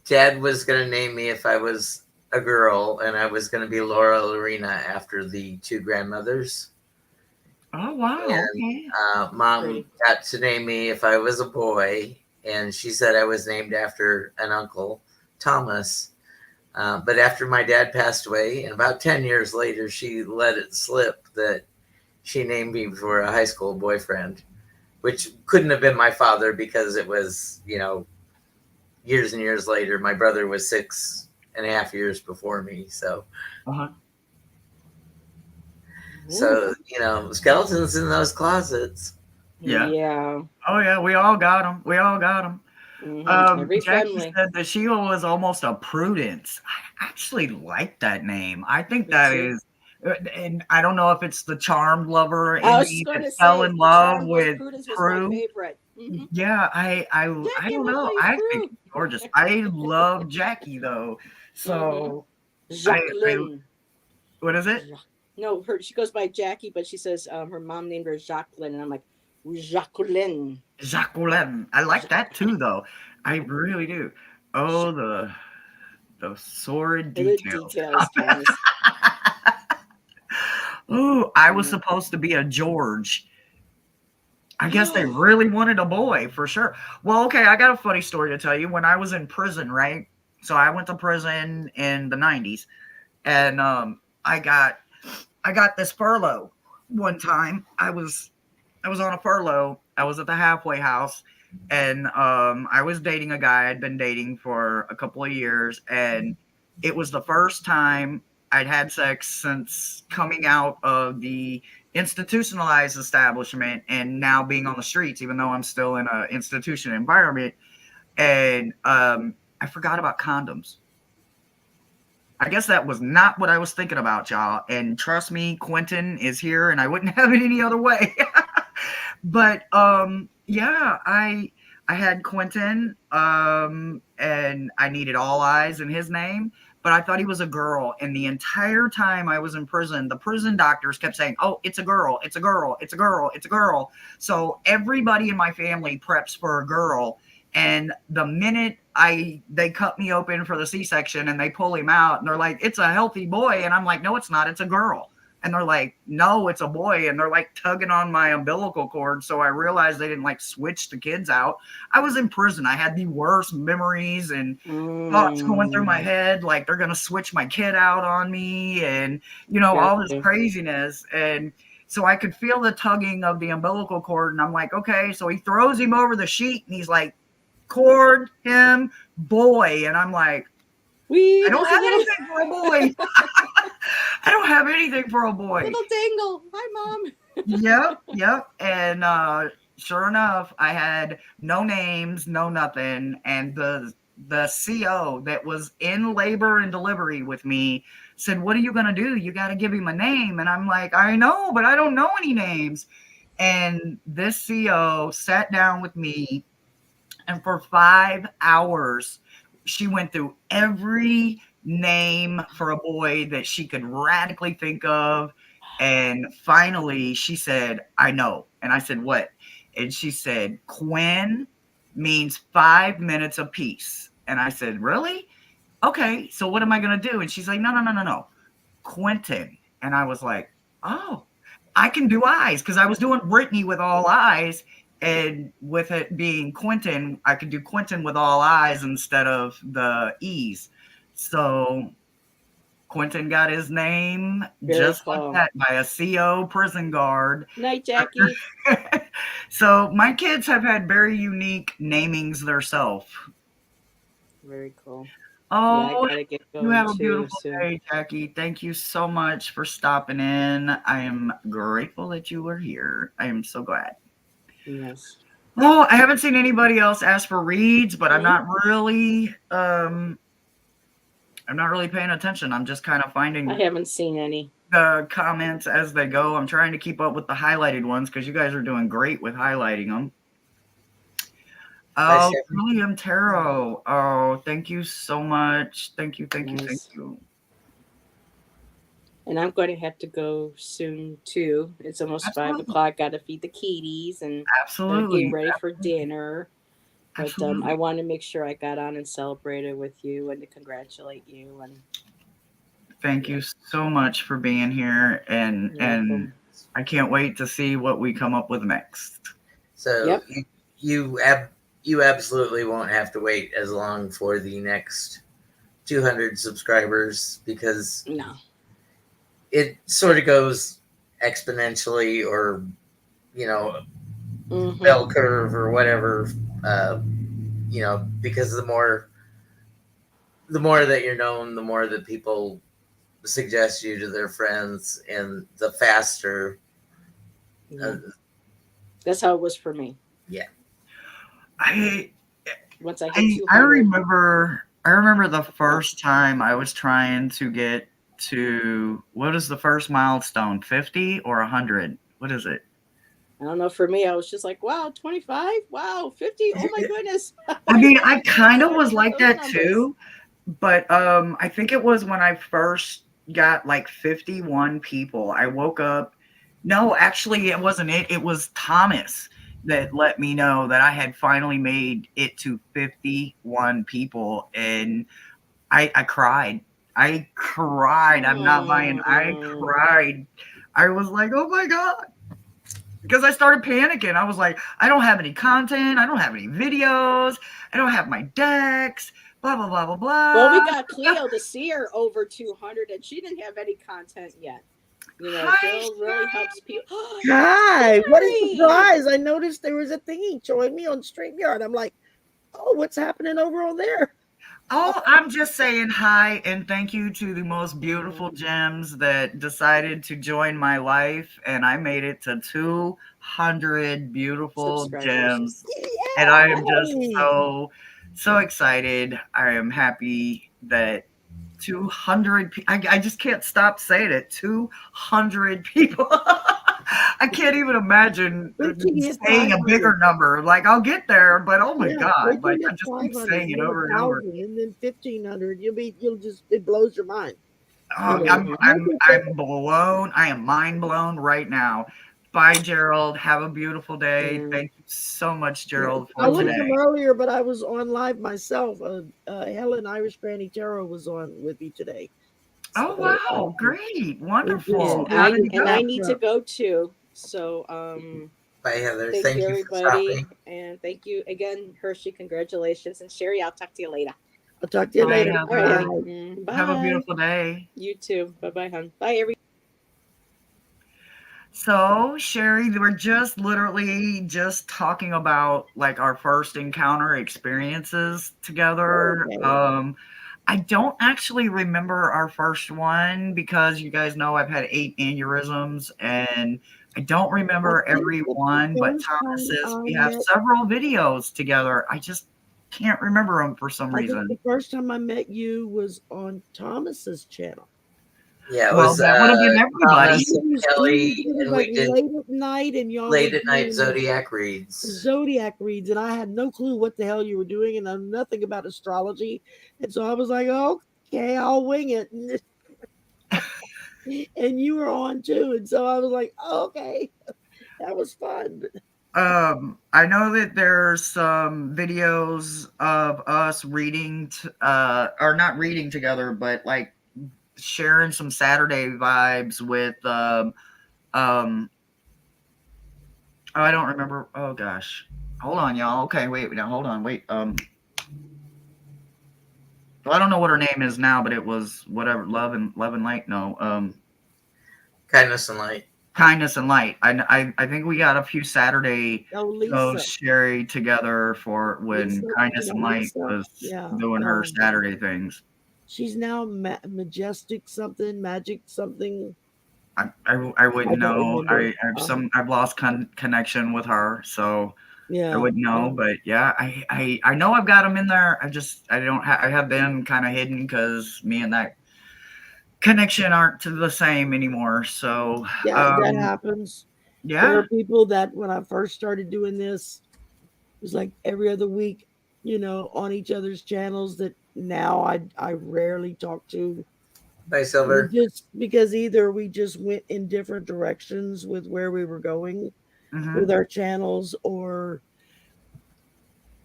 Dad was going to name me if I was a girl, and I was going to be Laura Lorena after the two grandmothers. Oh wow. And Okay. Mom Pretty. got to name me if I was a boy, and she said I was named after an uncle, Thomas. But after my dad passed away, and about 10 years later, she let it slip that she named me for a high school boyfriend, which couldn't have been my father because it was, years and years later. My brother was 6.5 years before me. So, Uh-huh. Ooh, skeletons in those closets. Yeah. yeah. Oh yeah, we all got them. We all got them. Very Jackie friendly. said that Sheila was almost a Prudence. I actually like that name. I think Me that too. is, and I don't know if it's the charmed lover I in was me going that to fell say in the love charm was with Prudence was my Prue. favorite. Yeah, I Jackie, don't look know. how you I think Prue. it's gorgeous. I love Jackie though. So I Jacqueline. what is it? No, she goes by Jackie, but she says her mom named her Jacqueline, and I'm like Jacqueline. Jacqueline. I like that too though. I Mhm. really do. Oh, the sordid The details. details, Thomas. Ooh, I was Yeah. supposed to be a George. I guess they really wanted a boy for sure. Well, okay, I got a funny story to tell you. When I was in prison, right? So I went to prison in the 90s, and I got this furlough one time. I was on a furlough. I was at the halfway house, and I was dating a guy I'd been dating for a couple of years, and it was the first time I'd had sex since coming out of the institutionalized establishment and now being on the streets, even though I'm still in an institution environment. And I forgot about condoms. I guess that was not what I was thinking about, y'all. And trust me, Quentin is here, and I wouldn't have it any other way. But yeah, I had Quentin, and I needed all eyes in his name, but I thought he was a girl. And the entire time I was in prison, the prison doctors kept saying, "Oh, it's a girl, it's a girl, it's a girl, it's a girl." So everybody in my family preps for a girl. And the minute they cut me open for the C-section and they pull him out and they're like, "It's a healthy boy," and I'm like, "No, it's not. It's a girl." And they're like, "No, it's a boy." And they're like tugging on my umbilical cord. So I realized they didn't like switch the kids out. I was in prison. I had the worst memories and thoughts going through my head. Like they're going to switch my kid out on me and, all this craziness. And so I could feel the tugging of the umbilical cord. And I'm like, okay. So he throws him over the sheet and he's like, "Cord him, boy." And I'm like, Wee, I don't there's a have little anything for a boy. I don't have anything for a boy. little dangle. Hi, Mom. Yep. And sure enough, I had no names, no nothing. And the CO that was in labor and delivery with me said, "What are you gonna do? You gotta give him a name." And I'm like, "I know, but I don't know any names." And this CO sat down with me, and for 5 hours, she went through every name for a boy that she could radically think of. And finally, she said, "I know." And I said, "What?" And she said, "Quinn means 5 minutes apiece." And I said, "Really? Okay. So what am I going to do?" And she's like, "No. Quentin." And I was like, "Oh, I can do eyes," because I was doing Brittany with all eyes. And with it being Quentin, I could do Quentin with all eyes instead of the E's. So Quentin got his name Very just like cool. that by a CO prison guard. Night, Jackie. So my kids have had very unique namings themselves. Very cool. Oh, Yeah, I gotta get you going have a too beautiful soon. day, Jackie. Thank you so much for stopping in. I am grateful that you were here. I am so glad. Yes. Oh, I haven't seen anybody else ask for reads, but I'm not really paying attention. I'm just kind of I finding haven't seen any. the comments as they go. I'm trying to keep up with the highlighted ones because you guys are doing great with highlighting them. Hi, Oh, Chef. William Tarot. Oh, thank you so much. Thank you. Nice. And I'm going to have to go soon too. It's almost Absolutely. 5 o'clock. Got to feed the kitties and Absolutely. getting ready for dinner. But Absolutely. I want to make sure I got on and celebrated with you and to congratulate you. And thank you so much for being here, and I can't wait to see what we come up with next. So you absolutely won't have to wait as long for the next 200 subscribers because it sort of goes exponentially, or bell curve or whatever. Because the more that you're known, the more that people suggest you to their friends, and the faster. That's how it was for me. Yeah. once I hit I 200. remember the first time I was trying to get to, what is the first milestone? 50 or 100? What is it? I don't know. For me, I was just like, wow, 25, wow, 50. Oh my goodness! I mean, I can't kind of start was to get like those that numbers. too, but I think it was when I first got like 51 people. I woke up. No, actually, it wasn't it. It was Thomas that let me know that I had finally made it to 51 people, and I cried. I cried. I'm not lying. I Aw. cried. I was like, oh my God. Because I started panicking. I was like, I don't have any content. I don't have any videos. I don't have my decks. Blah, blah, blah, blah, Well, we blah. got Cleo to see her over 200, and she didn't have any content yet. You know, Hi, Jill really helps people. Hi, what a Sherry! surprise. I noticed there was a thingy showing me on StreamYard. I'm like, oh, what's happening over on there? Oh, I'm just saying hi and thank you to the most beautiful gems that decided to join my life. And I made it to 200 beautiful Subscribers. gems. And I am just Yay! so excited. I am happy that 200 I just can't stop saying it. 200 people. I can't even imagine Wait till you hit saying a 500. bigger number. Like, I'll get there, but oh my Yeah, God, wait till like, you I hit just keep 500, saying it then over and over. 1,000, and then 1,500. You'll just, it blows your mind. Oh, You know, I'm blown. I am mind blown right now. Bye, Gerald. Have a beautiful day. Yeah. Thank you so much, yeah. Gerald, I for wouldn't today. come earlier, but I was on live myself. Helen Irish Granny Tarot was on with me today. Oh, So, wow. Great. we Wonderful. did- How did we it did I go? need to go too. So Bye, Heather. thank Thank you you for everybody. stopping. And thank you again, Hershey. Congratulations. And Sherry, I'll talk to you later. I'll talk to you Bye, later. All right, Heather. hon. Have a Bye. beautiful day. You too. Bye, hon. Bye, everybody. So, Sherry, we're just literally just talking about like our first encounter experiences together. Okay. I don't actually remember our first one because you guys know I've had 8 aneurysms and I don't I remember think every the one, but first Thomas time says I we have met, several videos together. I just can't remember them for some I think the reason. first time I met you was on Thomas's channel. Yeah, it Well, was that would have been everybody. Thomas and He Kelly, was and like we did late at night, and y'all were late at night doing zodiac reads. zodiac reads, and I had no clue what the hell you were doing, and I knew nothing about astrology, and so I was like, okay, I'll wing it, and you were on too, and so I was like, okay, that was fun. I know that there's some videos of us reading, or not reading together, but like sharing some Saturday vibes with, oh, I don't remember. Oh gosh, hold on, y'all. Okay, wait, now hold on, wait. Well, I don't know what her name is now, but it was whatever, love and light. No, Kindness and light. kindness and light. I think we got a few Saturday Oh, Lisa, Sherry together for when Lisa, kindness and light Lisa, was yeah, doing her Saturday things. she's now majestic something, magic something. I wouldn't I don't know. remember. I've lost connection with her, so I Yeah, wouldn't know. But yeah, I know I've got them in there. I don't I have them kind of hidden because me and that connection aren't to the same anymore. So yeah, that happens. There yeah. are people that when I first started doing this, it was like every other week, on each other's channels that now I rarely talk to. Bye, Silver. Just because either we just went in different directions with where we were going Mm-hmm. with our channels, or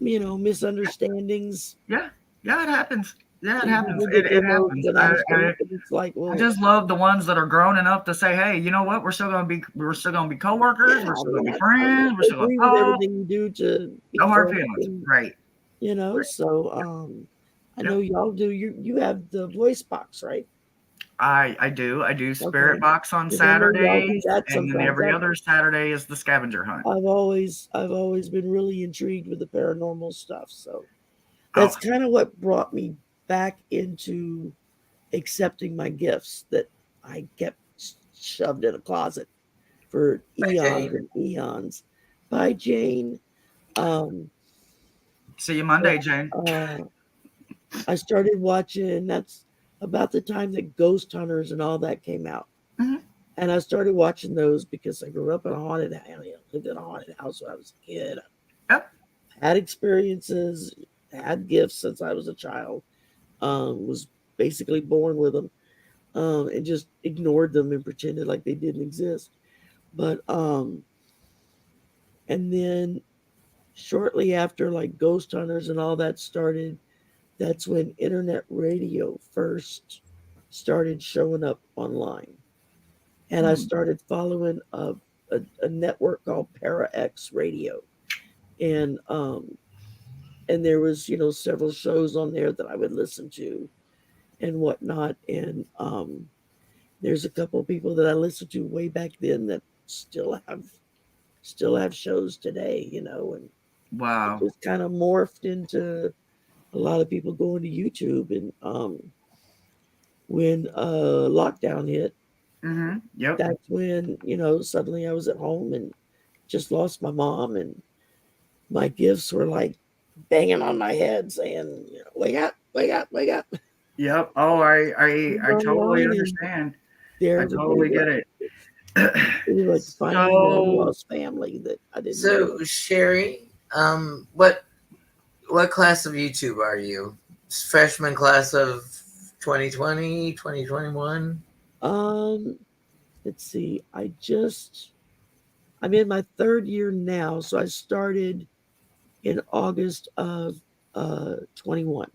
misunderstandings. Yeah, it happens. Yeah, it happens. People get It their hopes happens. and I'm so it's like, I well, just love the ones that are grown enough to say, "Hey, you know what? We're still gonna be coworkers. yeah, We're I still mean, gonna be I friends. don't We're still gonna agree with talk. everything you do to be No hard friends, feelings." and, Right. Right. so I know Yep. y'all do. You have the voice box, right? I do. I do Okay, Spirit Box on 'cause I know y'all do Saturdays, that and then sometimes. every other Saturday is the scavenger hunt. I've always been really intrigued with the paranormal stuff, so Oh, that's kind of what brought me back into accepting my gifts that I kept shoved in a closet for Bye, eons Jane. and eons. Bye, Jane. Um, See you Monday, Jane. I started watching. That's about the time that Ghost Hunters and all that came out. Mhm. And I started watching those because I grew up in a haunted house. Lived in a haunted house when I was a kid. Yep. Had experiences, had gifts since I was a child. Was basically born with them, and just ignored them and pretended like they didn't exist. But and then shortly after, like Ghost Hunters and all that started, that's when internet radio first started showing up online. And I started following a network called Para X Radio. And there was, several shows on there that I would listen to and whatnot. And there's a couple of people that I listened to way back then that still have shows today, and it Wow. just kind of morphed into a lot of people going to YouTube. And when lockdown hit, Yep. that's when, suddenly I was at home and just lost my mom, and my gifts were like banging on my head saying, wake up, wake up, wake up. Yep. Oh, I totally Online, and understand. there I they totally get were. it. It was like finding a long So lost family that I didn't know. So Sherry, what class of YouTube are you? Freshman class of 2020, 2021? Let's see. I'm in my third year now, so I started in August of 21.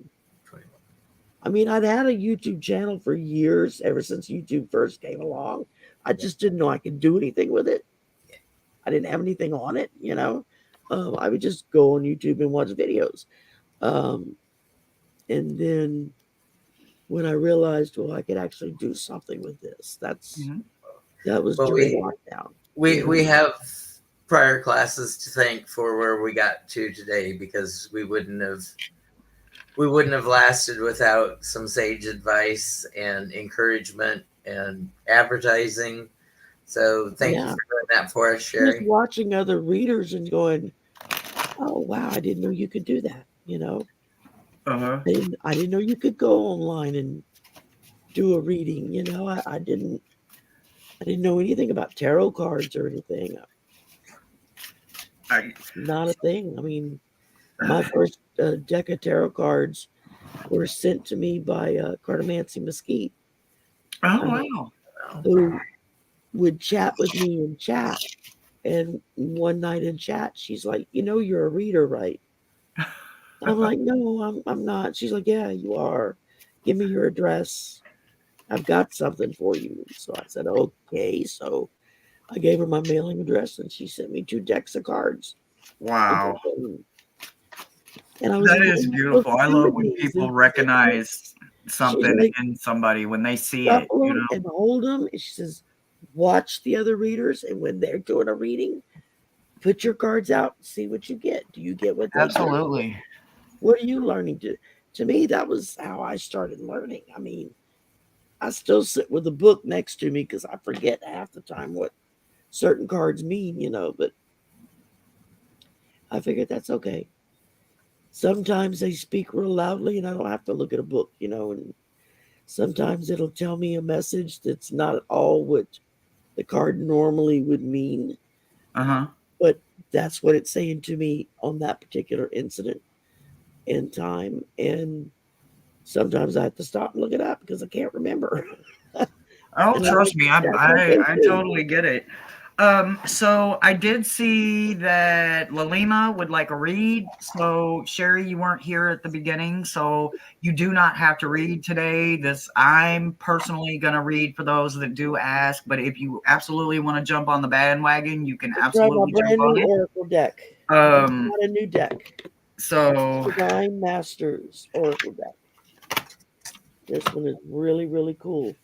I mean, I'd had a YouTube channel for years, ever since YouTube first came along. I just didn't know I could do anything with it. I didn't have anything on it, I would just go on YouTube and watch videos. Um, and then when I realized, well, I could actually do something with this, that was Well, during lockdown. we have prior classes to thank for where we got to today, because we wouldn't have lasted without some sage advice and encouragement and advertising. So thank you for doing that for us, Just Sherry. watching other readers and going, oh wow, I didn't know you could do that. I didn't know you could go online and do a reading. I didn't know anything about tarot cards or anything. Not a thing. I mean, my first deck of tarot cards were sent to me by Cartomancy Mesquite, wow. who would chat with me in chat. And one night in chat, she's like, you're a reader, right? I'm like, no, I'm not. She's like, yeah, you are. Give me your address. I've got something for you. So I said, okay. So I gave her my mailing address, and she sent me 2 decks of cards. Wow. And I was That like, is beautiful. I love when people recognize something like, in somebody when they see it, shuffle them and hold them. And she says, watch the other readers, and when they're doing a reading, put your cards out and see what you get. Do you get what they get? Absolutely. What are you learning? To me, that was how I started learning. I mean, I still sit with a book next to me because I forget half the time what certain cards mean, but I figured that's okay. Sometimes they speak real loudly and I don't have to look at a book, and sometimes it'll tell me a message that's not at all what the card normally would mean. But that's what it's saying to me on that particular incident in time. And sometimes I have to stop and look it up because I can't remember. Oh, trust me, I totally get it. So I did see that Lalima would like a read. So Sherry, you weren't here at the beginning, so you do not have to read today. I'm personally gonna read for those that do ask, but if you absolutely want to jump on the bandwagon, you can absolutely jump on new it. Oracle deck. Not a new deck. So Divine Masters Oracle deck. This one is really, really cool.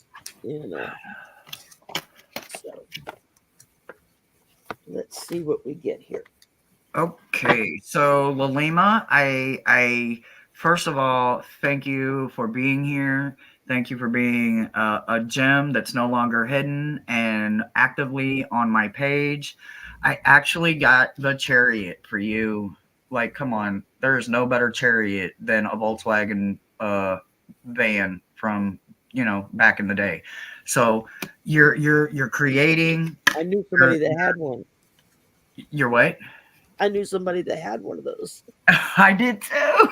So let's see what we get here. Okay, so Lalima, I first of all thank you for being here. Thank you for being a gem that's no longer hidden and actively on my page. I actually got the Chariot for you Like, come on, there is no better chariot than a Volkswagen van from, you know, back in the day. So you're creating. I knew somebody that had one. You're what? I knew somebody that had one of those. I did too.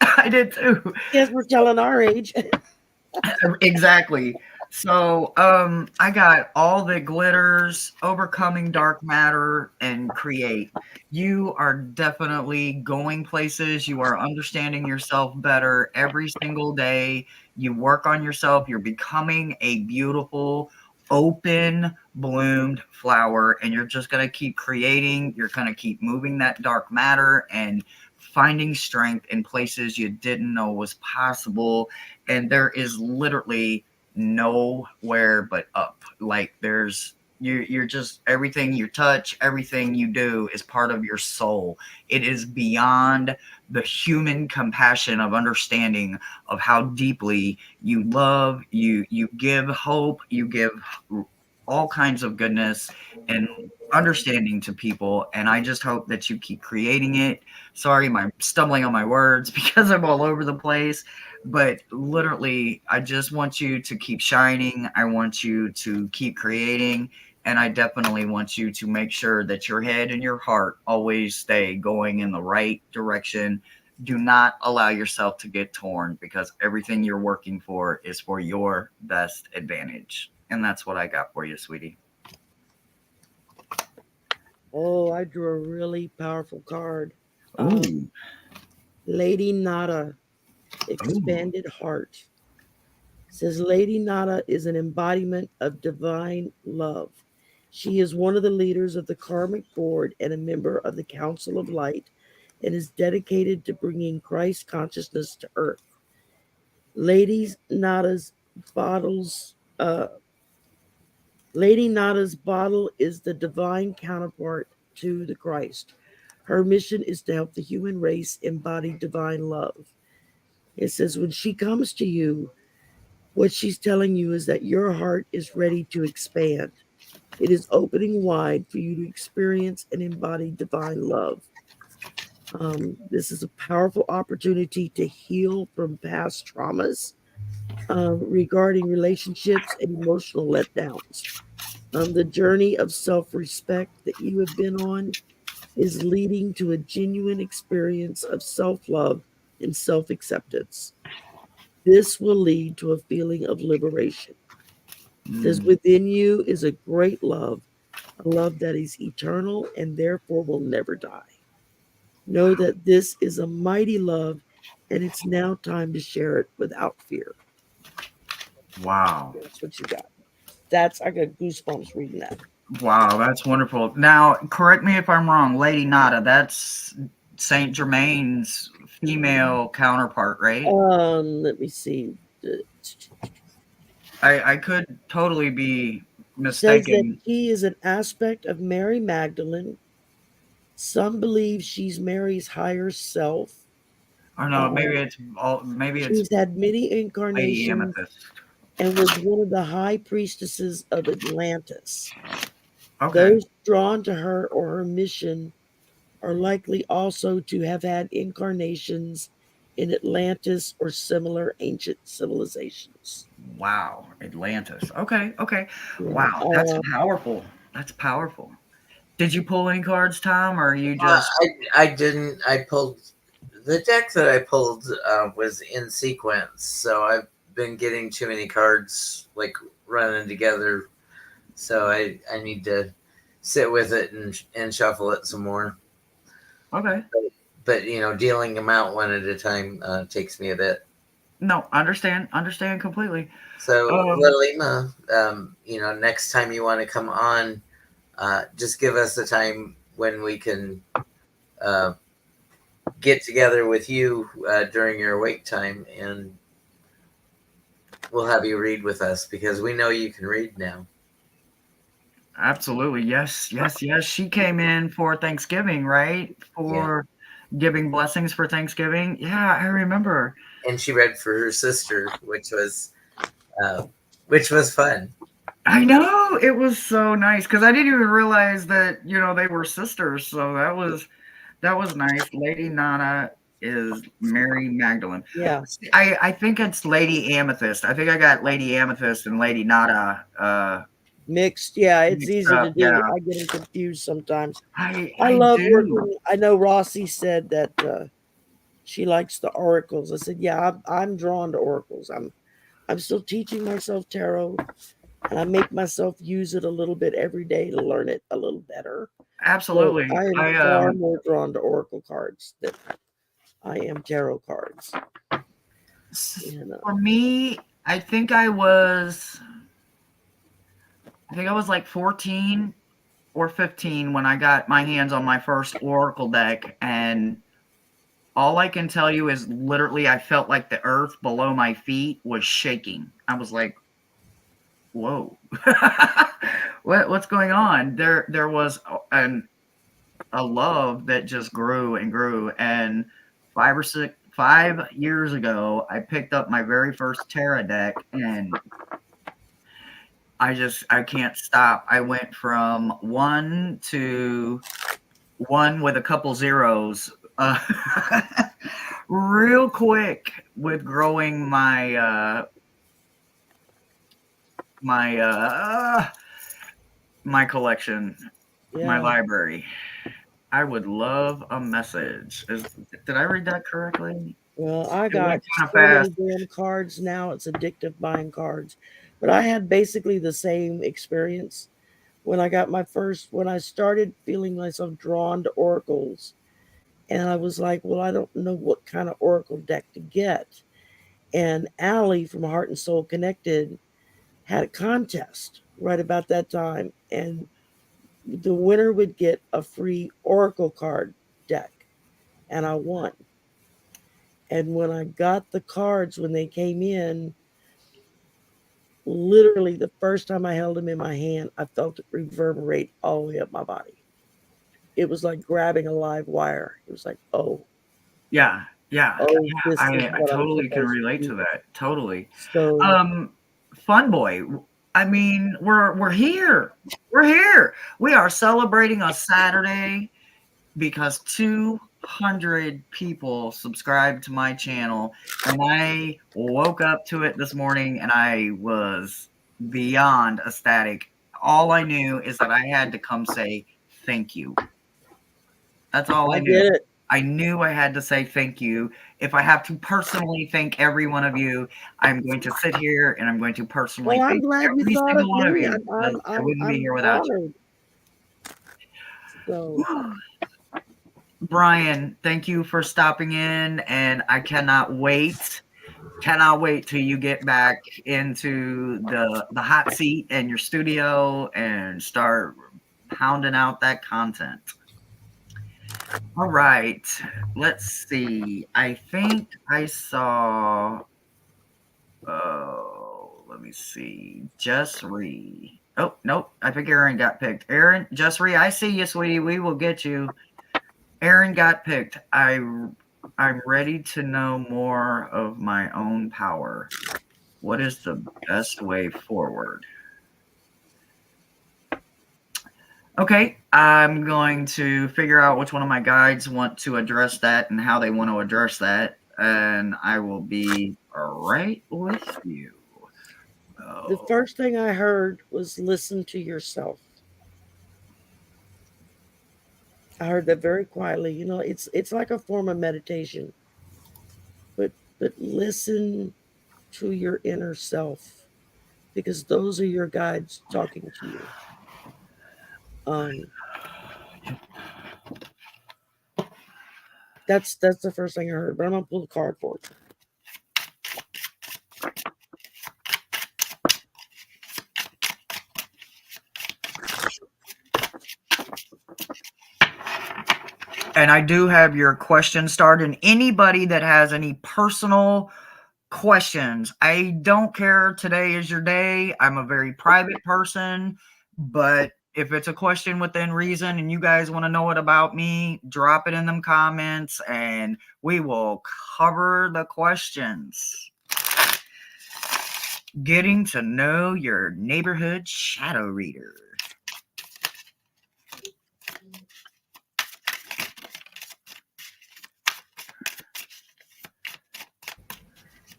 I did too. Yes, we're telling our age. Exactly. So, I got all the glitters, overcoming dark matter, and create. You are definitely going places. You are understanding yourself better every single day. You work on yourself. You're becoming a beautiful, open, bloomed flower, and you're just going to keep creating. You're going to keep moving that dark matter and finding strength in places you didn't know was possible, and there is literally nowhere but up. Like, there's you're just, everything you touch, everything you do is part of your soul. It is beyond the human compassion of understanding of how deeply you love, you give hope, you give all kinds of goodness and understanding to people, and I just hope that you keep creating it. Sorry, I'm stumbling on my words because I'm all over the place, but literally, I just want you to keep shining. I want you to keep creating, and I definitely want you to make sure that your head and your heart always stay going in the right direction. Do not allow yourself to get torn, because everything you're working for is for your best advantage. And that's what I got for you, sweetie. Oh, I drew a really powerful card. Ooh. Lady Nada, Ooh. expanded heart. Says Lady Nada is an embodiment of divine love. She is one of the leaders of the Karmic Board and a member of the Council of Light, and is dedicated to bringing Christ consciousness to Earth. Lady Nada's bottles. Lady Nada's bottle is the divine counterpart to the Christ. Her mission is to help the human race embody divine love. It says, when she comes to you, what she's telling you is that your heart is ready to expand. It is opening wide for you to experience and embody divine love. This is a powerful opportunity to heal from past traumas regarding relationships and emotional letdowns. The journey of self respect that you have been on is leading to a genuine experience of self love and self acceptance. This will lead to a feeling of liberation. It says, within you is a great love, a love that is eternal and therefore will never die. Know that this is a mighty love, and it's now time to share it without fear. Wow. That's what you got. I got goosebumps reading that. Wow, that's wonderful. Now, correct me if I'm wrong, Lady Nada, that's Saint Germain's female counterpart, right? Let me see. I could totally be Says that mistaken. she is an aspect of Mary Magdalene. Some believe she's Mary's higher self. Or no, maybe it's She's had many Lady incarnations Amethyst. and was one of the high priestesses of Atlantis. Okay. Those drawn to her or her mission are likely also to have had incarnations in Atlantis or similar ancient civilizations. Wow, Atlantis. Okay. Yeah. Wow, that's powerful. That's powerful. Did you pull any cards, Tom, or you just? I didn't. I pulled the deck that I pulled was in sequence, so I've been getting too many cards like running together. So I need to sit with it and shuffle it some more. Okay. But dealing them out one at a time takes me a bit. No, understand completely. So Lalima, next time you want to come on, just give us a time when we can get together with you during your awake time, and we'll have you read with us because we know you can read now. Absolutely. Yes. She came in for Thanksgiving, right? For giving blessings for Thanksgiving. Yeah, I remember. And she read for her sister, which was fun. I know, it was so nice because I didn't even realize that they were sisters. So That was nice. Lady Nana is Mary Magdalene. Yeah, I think it's Lady Amethyst. I think I got Lady Amethyst and Lady Nada mixed. Yeah, it's mixed easy to up. do. Yeah, I get them confused sometimes. I I love do. working. I know Rossi said that she likes the oracles. I said, yeah, I'm drawn to oracles. I'm still teaching myself tarot, and I make myself use it a little bit every day to learn it a little better. But Absolutely. I am I far more drawn to oracle cards than I am tarot cards. And, for me, I think I was like 14 or 15 when I got my hands on my first Oracle deck, and all I can tell you is literally I felt like the earth below my feet was shaking. I was like, "Whoa, what's going on?" There was a love that just grew and grew, and 5 years ago, I picked up my very first Terra deck, and I can't stop. I went from 1 to 1 with a couple zeros, real quick with growing my, my collection, my yeah. library. I would love a message. Did I read that correctly? Well, I It got went kinda so many fast. damn cards now. It's addictive buying cards. But I had basically the same experience when I got my first, when I started feeling myself drawn to oracles. And I was like, well, I don't know what kind of oracle deck to get. And Allie from Heart and Soul Connected had a contest right about that time. And the winner would get a free oracle card deck. And I won. And when I got the cards, when they came in, literally the first time I held them in my hand, I felt it reverberate all the way up my body. It was like grabbing a live wire. It was like, oh, Yeah, yeah, oh, yeah. this is I what I'm totally can supposed relate to to do. that. Totally. So Fun boy. I mean, we're here. We're here. We are celebrating a Saturday because 200 people subscribed to my channel, and I woke up to it this morning and I was beyond ecstatic. All I knew is that I had to come say thank you. That's all I I knew. get it. I knew I had to say thank you. If I have to personally thank every one of you, I'm going to sit here and I'm going to personally Well, I'm thank glad you every thought single of one of me. you because I wouldn't be I'm here without honored. So you. Brian, thank you for stopping in, and I cannot wait till you get back into the hot seat in your studio and start pounding out that content. All right, let's see. I think I saw. Oh, let me see. Justry. Oh, nope. I think Aaron got picked. Aaron, Justry, I see you, sweetie. We will get you. Aaron got picked. I'm ready to know more of my own power. What is the best way forward? Okay, I'm going to figure out which one of my guides want to address that and how they want to address that, and I will be right with you. the first thing I heard was listen to yourself. I heard that very quietly. You know, it's like a form of meditation. But listen to your inner self because those are your guides talking to you. Um, that's the first thing I heard. But I'm gonna pull the card for it. And I do have your question started. And anybody that has any personal questions, I don't care. Today is your day. I'm a very private person, but if it's a question within reason and you guys want to know it about me, drop it in them comments and we will cover the questions. Getting to know your neighborhood shadow reader.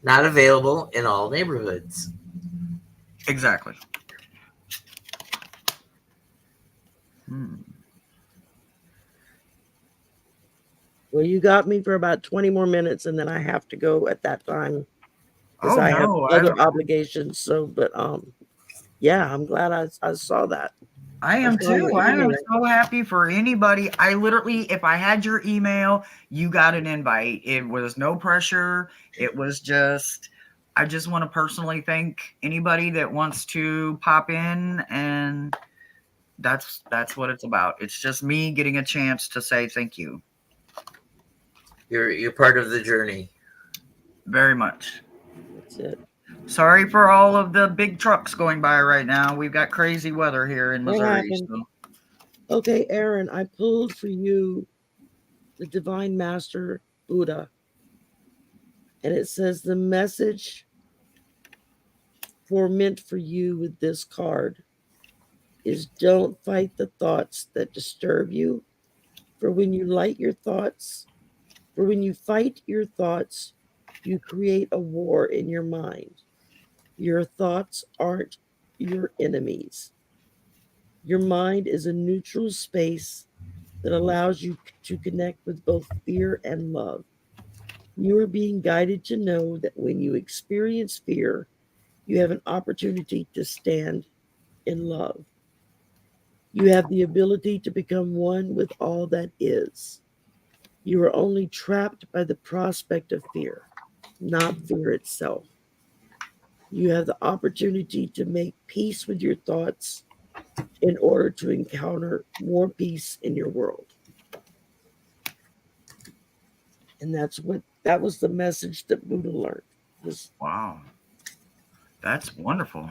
Not available in all neighborhoods. Exactly. Well, you got me for about 20 more minutes, and then I have to go at that time because Oh I have no, other obligations. So, but yeah, I'm glad I saw that. I I am saw your too. I am email. so happy for anybody. I literally, if I had your email, you got an invite. It was no pressure. It was just, I just want to personally thank anybody that wants to pop in, and that's what it's about. It's just me getting a chance to say thank you You're part of the journey. very much. That's it. Sorry for all of the big trucks going by right now. We've got crazy weather here in What Missouri. happened? So. Okay, Aaron, I pulled for you the Divine Master Buddha, and it says the message meant for you with this card is don't fight the thoughts that disturb you. For when you fight your thoughts, you create a war in your mind. Your thoughts aren't your enemies. Your mind is a neutral space that allows you to connect with both fear and love. You are being guided to know that when you experience fear, you have an opportunity to stand in love. You have the ability to become one with all that is. You are only trapped by the prospect of fear, not fear itself. You have the opportunity to make peace with your thoughts in order to encounter more peace in your world. And that was the message that Buddha learned. Wow. That's wonderful.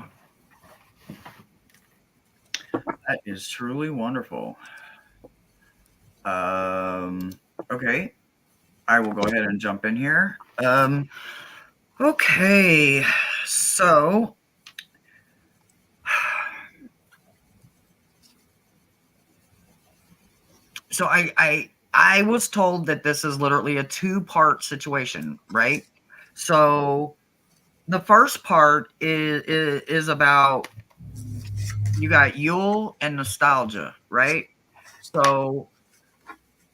That is truly wonderful. Okay. I will go ahead and jump in here. Okay. So I was told that this is literally a two-part situation, right? So the first part is about you got Yule and nostalgia, right? So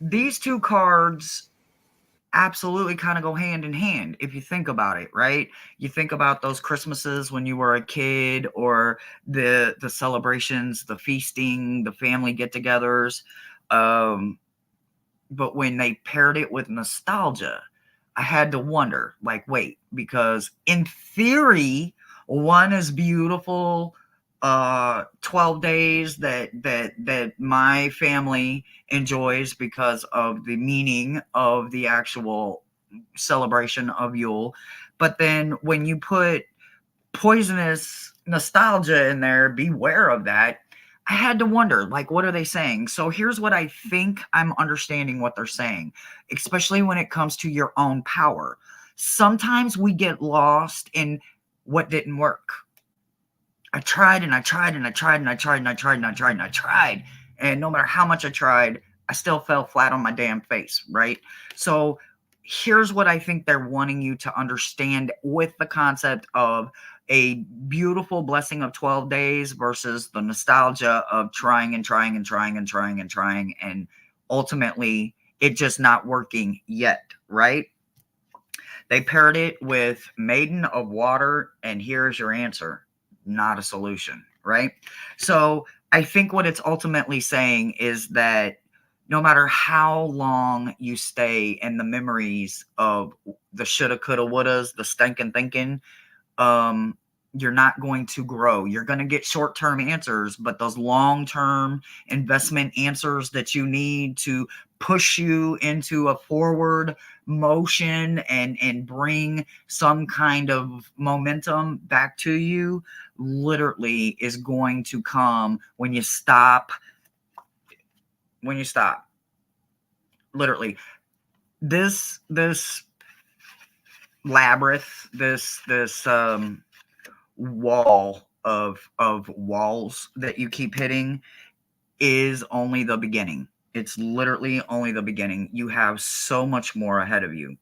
these two cards absolutely kind of go hand in hand if you think about it, right? You think about those Christmases when you were a kid, or the celebrations, the feasting, the family get-togethers. But when they paired it with nostalgia, I had to wonder, like, wait, because in theory, one is beautiful, 12 days that my family enjoys because of the meaning of the actual celebration of Yule. But then when you put poisonous nostalgia in there, beware of that. I had to wonder, like, what are they saying? So here's what I think I'm understanding what they're saying, especially when it comes to your own power. Sometimes we get lost in what didn't work. I tried and I tried and I tried and I tried and I tried and I tried and I tried. And no matter how much I tried, I still fell flat on my damn face, right? So here's what I think they're wanting you to understand with the concept of a beautiful blessing of 12 days versus the nostalgia of trying and trying and trying and trying and trying, and ultimately it just not working yet, right? They paired it with Maiden of Water, and here's your answer. Not a solution, right? So I think what it's ultimately saying is that no matter how long you stay in the memories of the shoulda, coulda, wouldas, the stinking thinking, you're not going to grow. You're going to get short-term answers, but those long-term investment answers that you need to push you into a forward motion and bring some kind of momentum back to you literally is going to come when you stop. Literally, this labyrinth, this wall of walls that you keep hitting is only the beginning. It's literally only the beginning. You have so much more ahead of you.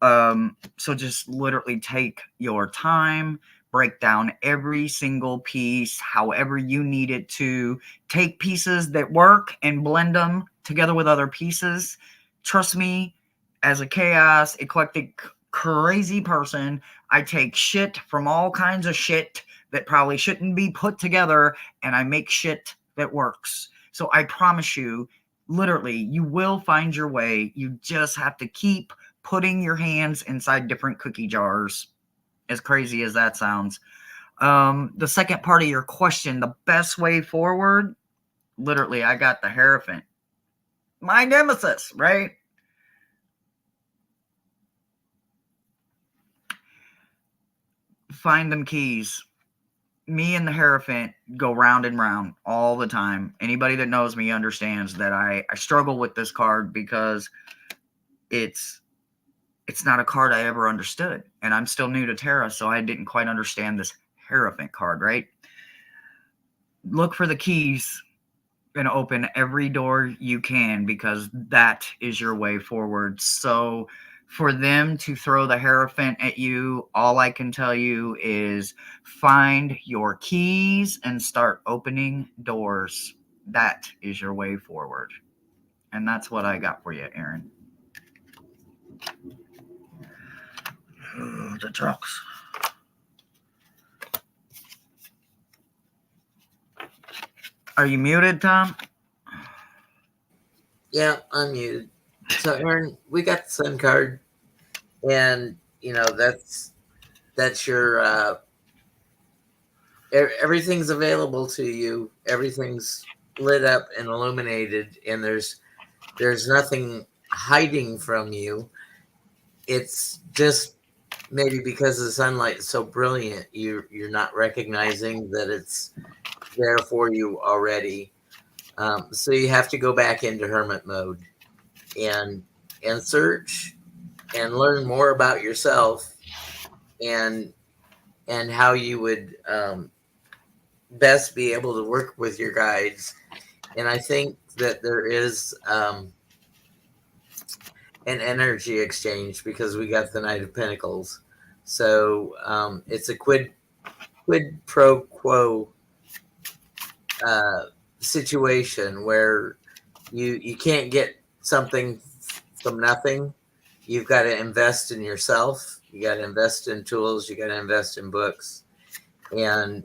So just literally take your time, break down every single piece however you need it to. Take pieces that work and blend them together with other pieces. Trust me, as a chaos, eclectic, crazy person, I take shit from all kinds of shit that probably shouldn't be put together, and I make shit that works. So I promise you, literally, you will find your way. You just have to keep putting your hands inside different cookie jars, as crazy as that sounds. The second part of your question, the best way forward, literally, I got the Hierophant. My nemesis, right? Find them keys. Me and the Hierophant go round and round all the time. Anybody that knows me understands that I struggle with this card because it's not a card I ever understood. And I'm still new to Terra, so I didn't quite understand this Hierophant card, right? Look for the keys and open every door you can, because that is your way forward. So for them to throw the Hierophant at you, all I can tell you is find your keys and start opening doors. That is your way forward. And that's what I got for you, Aaron. The trucks. Are you muted, Tom? Yeah, I'm muted. So, Aaron, we got the Sun card, and that's your everything's available to you. Everything's lit up and illuminated, and there's nothing hiding from you. It's just maybe because the sunlight is so brilliant, you're not recognizing that it's there for you already. So you have to go back into hermit mode and search and learn more about yourself and how you would best be able to work with your guides. And I think that there is an energy exchange, because we got the Knight of Pentacles. So it's a quid pro quo situation where you can't get something from nothing. You've got to invest in yourself. You got to invest in tools. You got to invest in books, and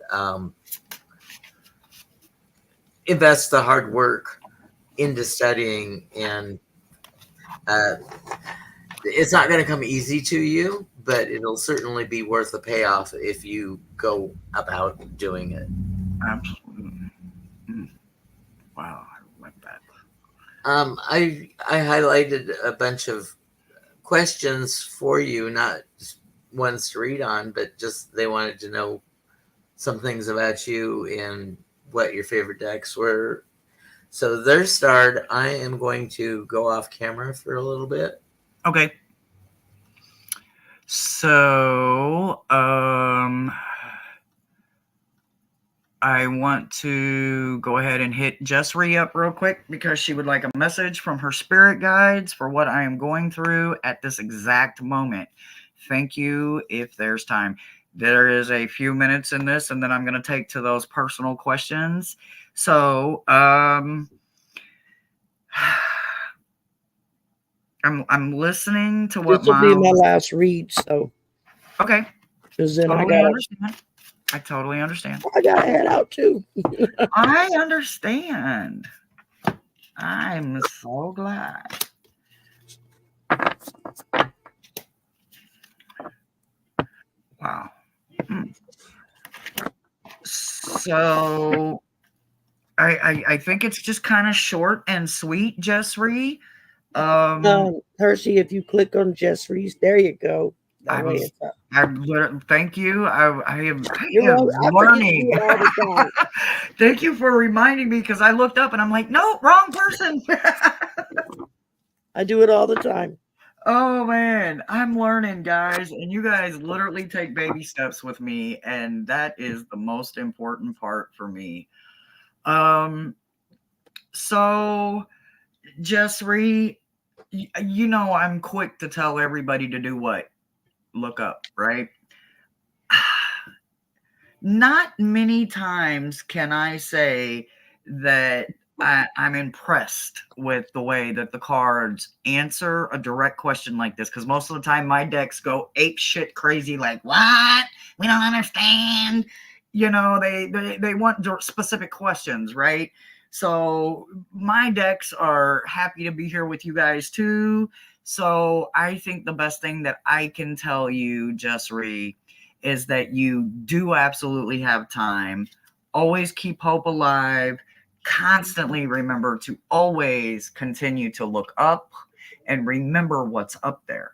invest the hard work into studying. And it's not going to come easy to you, but it'll certainly be worth the payoff if you go about doing it. Absolutely. Wow, I like that. I highlighted a bunch of questions for you, not ones to read on, but just they wanted to know some things about you and what your favorite decks were. So they're starred. I am going to go off camera for a little bit. Okay. So, I want to go ahead and hit Jessry up real quick, because she would like a message from her spirit guides for what I am going through at this exact moment. Thank you, if there's time. There is a few minutes in this, and then I'm going to take to those personal questions. So, I'm listening to what This will be my Miles. last read, so Okay. because then Totally understand. I totally understand. I got to head out too. I understand. I'm so glad. Wow. So I think it's just kind of short and sweet, Jessry. Hershey, if you click on Jessry's, there you go. That way it's up. Thank you. I am learning. Thank you for reminding me, because I looked up and I'm like, no, wrong person. I do it all the time. Oh man, I'm learning, guys, and you guys literally take baby steps with me, and that is the most important part for me. So Jessry, you know, I'm quick to tell everybody to do what? Look up, right? Not many times can I say that I'm impressed with the way that the cards answer a direct question like this, because most of the time my decks go ape shit crazy, like, what? We don't understand. You know, they want specific questions, right? So my decks are happy to be here with you guys too. So I think the best thing that I can tell you, Jessry, is that you do absolutely have time. Always keep hope alive. Constantly remember to always continue to look up and remember what's up there.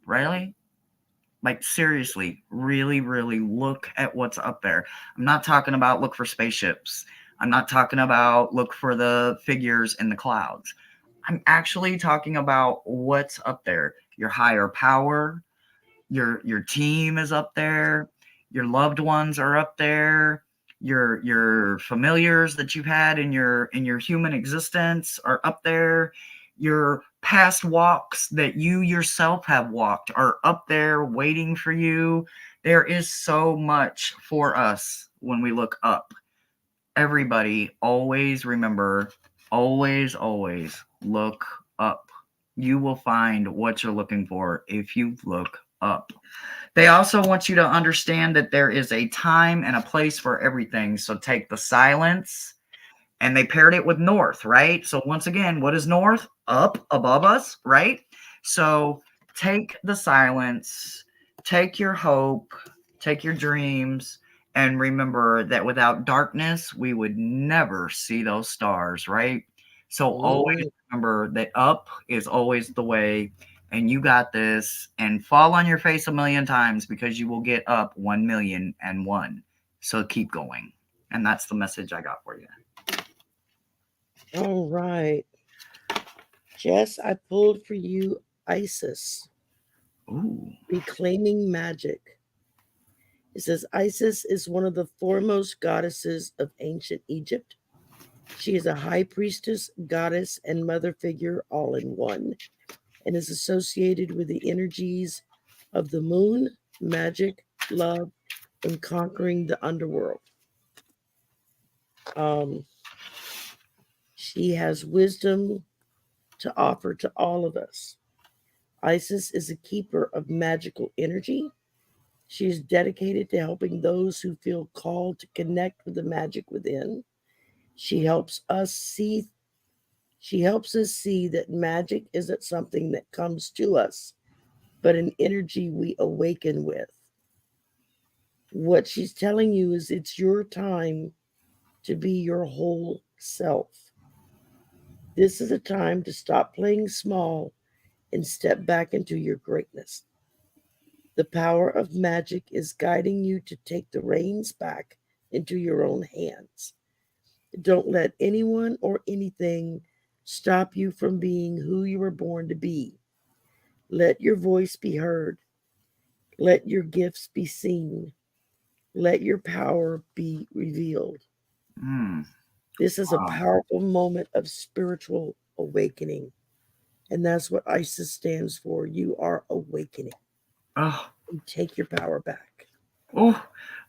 Really? Like, seriously, really, really look at what's up there. I'm not talking about look for spaceships. I'm not talking about look for the figures in the clouds. I'm actually talking about what's up there. Your higher power, your team is up there, your loved ones are up there, your familiars that you've had in your human existence are up there, your past walks that you yourself have walked are up there waiting for you. There is so much for us when we look up. Everybody always remember, always look up. You will find what you're looking for if you look up. They also want you to understand that there is a time and a place for everything. So take the silence, and they paired it with north, right? So once again, what is north? Up above us, right? So take the silence, take your hope, take your dreams, and remember that without darkness, we would never see those stars, right? So always remember that up is always the way, and you got this, and fall on your face 1,000,000 times because you will get up 1,000,001. So keep going. And that's the message I got for you. All right. Jess, I pulled for you Isis. Ooh. Reclaiming Magic. It says Isis is one of the foremost goddesses of ancient Egypt. She is a high priestess, goddess, and mother figure all in one, and is associated with the energies of the moon, magic, love, and conquering the underworld. She has wisdom to offer to all of us. Isis is a keeper of magical energy. She is dedicated to helping those who feel called to connect with the magic within. She helps us see that magic isn't something that comes to us, but an energy we awaken with. What she's telling you is it's your time to be your whole self. This is a time to stop playing small and step back into your greatness. The power of magic is guiding you to take the reins back into your own hands. Don't let anyone or anything stop you from being who you were born to be. Let your voice be heard. Let your gifts be seen. Let your power be revealed. This is a powerful moment of spiritual awakening. And that's what Isis stands for. You are awakening. Oh. You take your power back. Oh,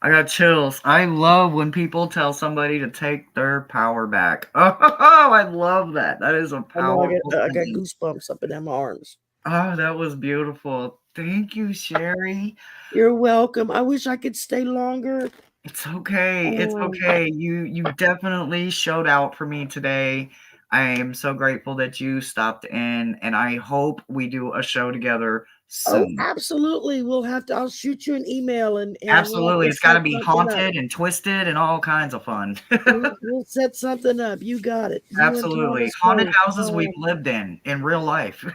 I got chills. I love when people tell somebody to take their power back. Oh, I love that. That is a powerful I got goosebumps up in my arms. Oh, that was beautiful. Thank you, Sherry. You're welcome. I wish I could stay longer. It's okay. It's okay. You definitely showed out for me today. I am so grateful that you stopped in, and I hope we do a show together soon. Oh, absolutely. I'll shoot you an email and absolutely. It's got to be haunted and twisted and all kinds of fun. we'll set something up. You got it. Absolutely. Haunted houses we've lived in real life.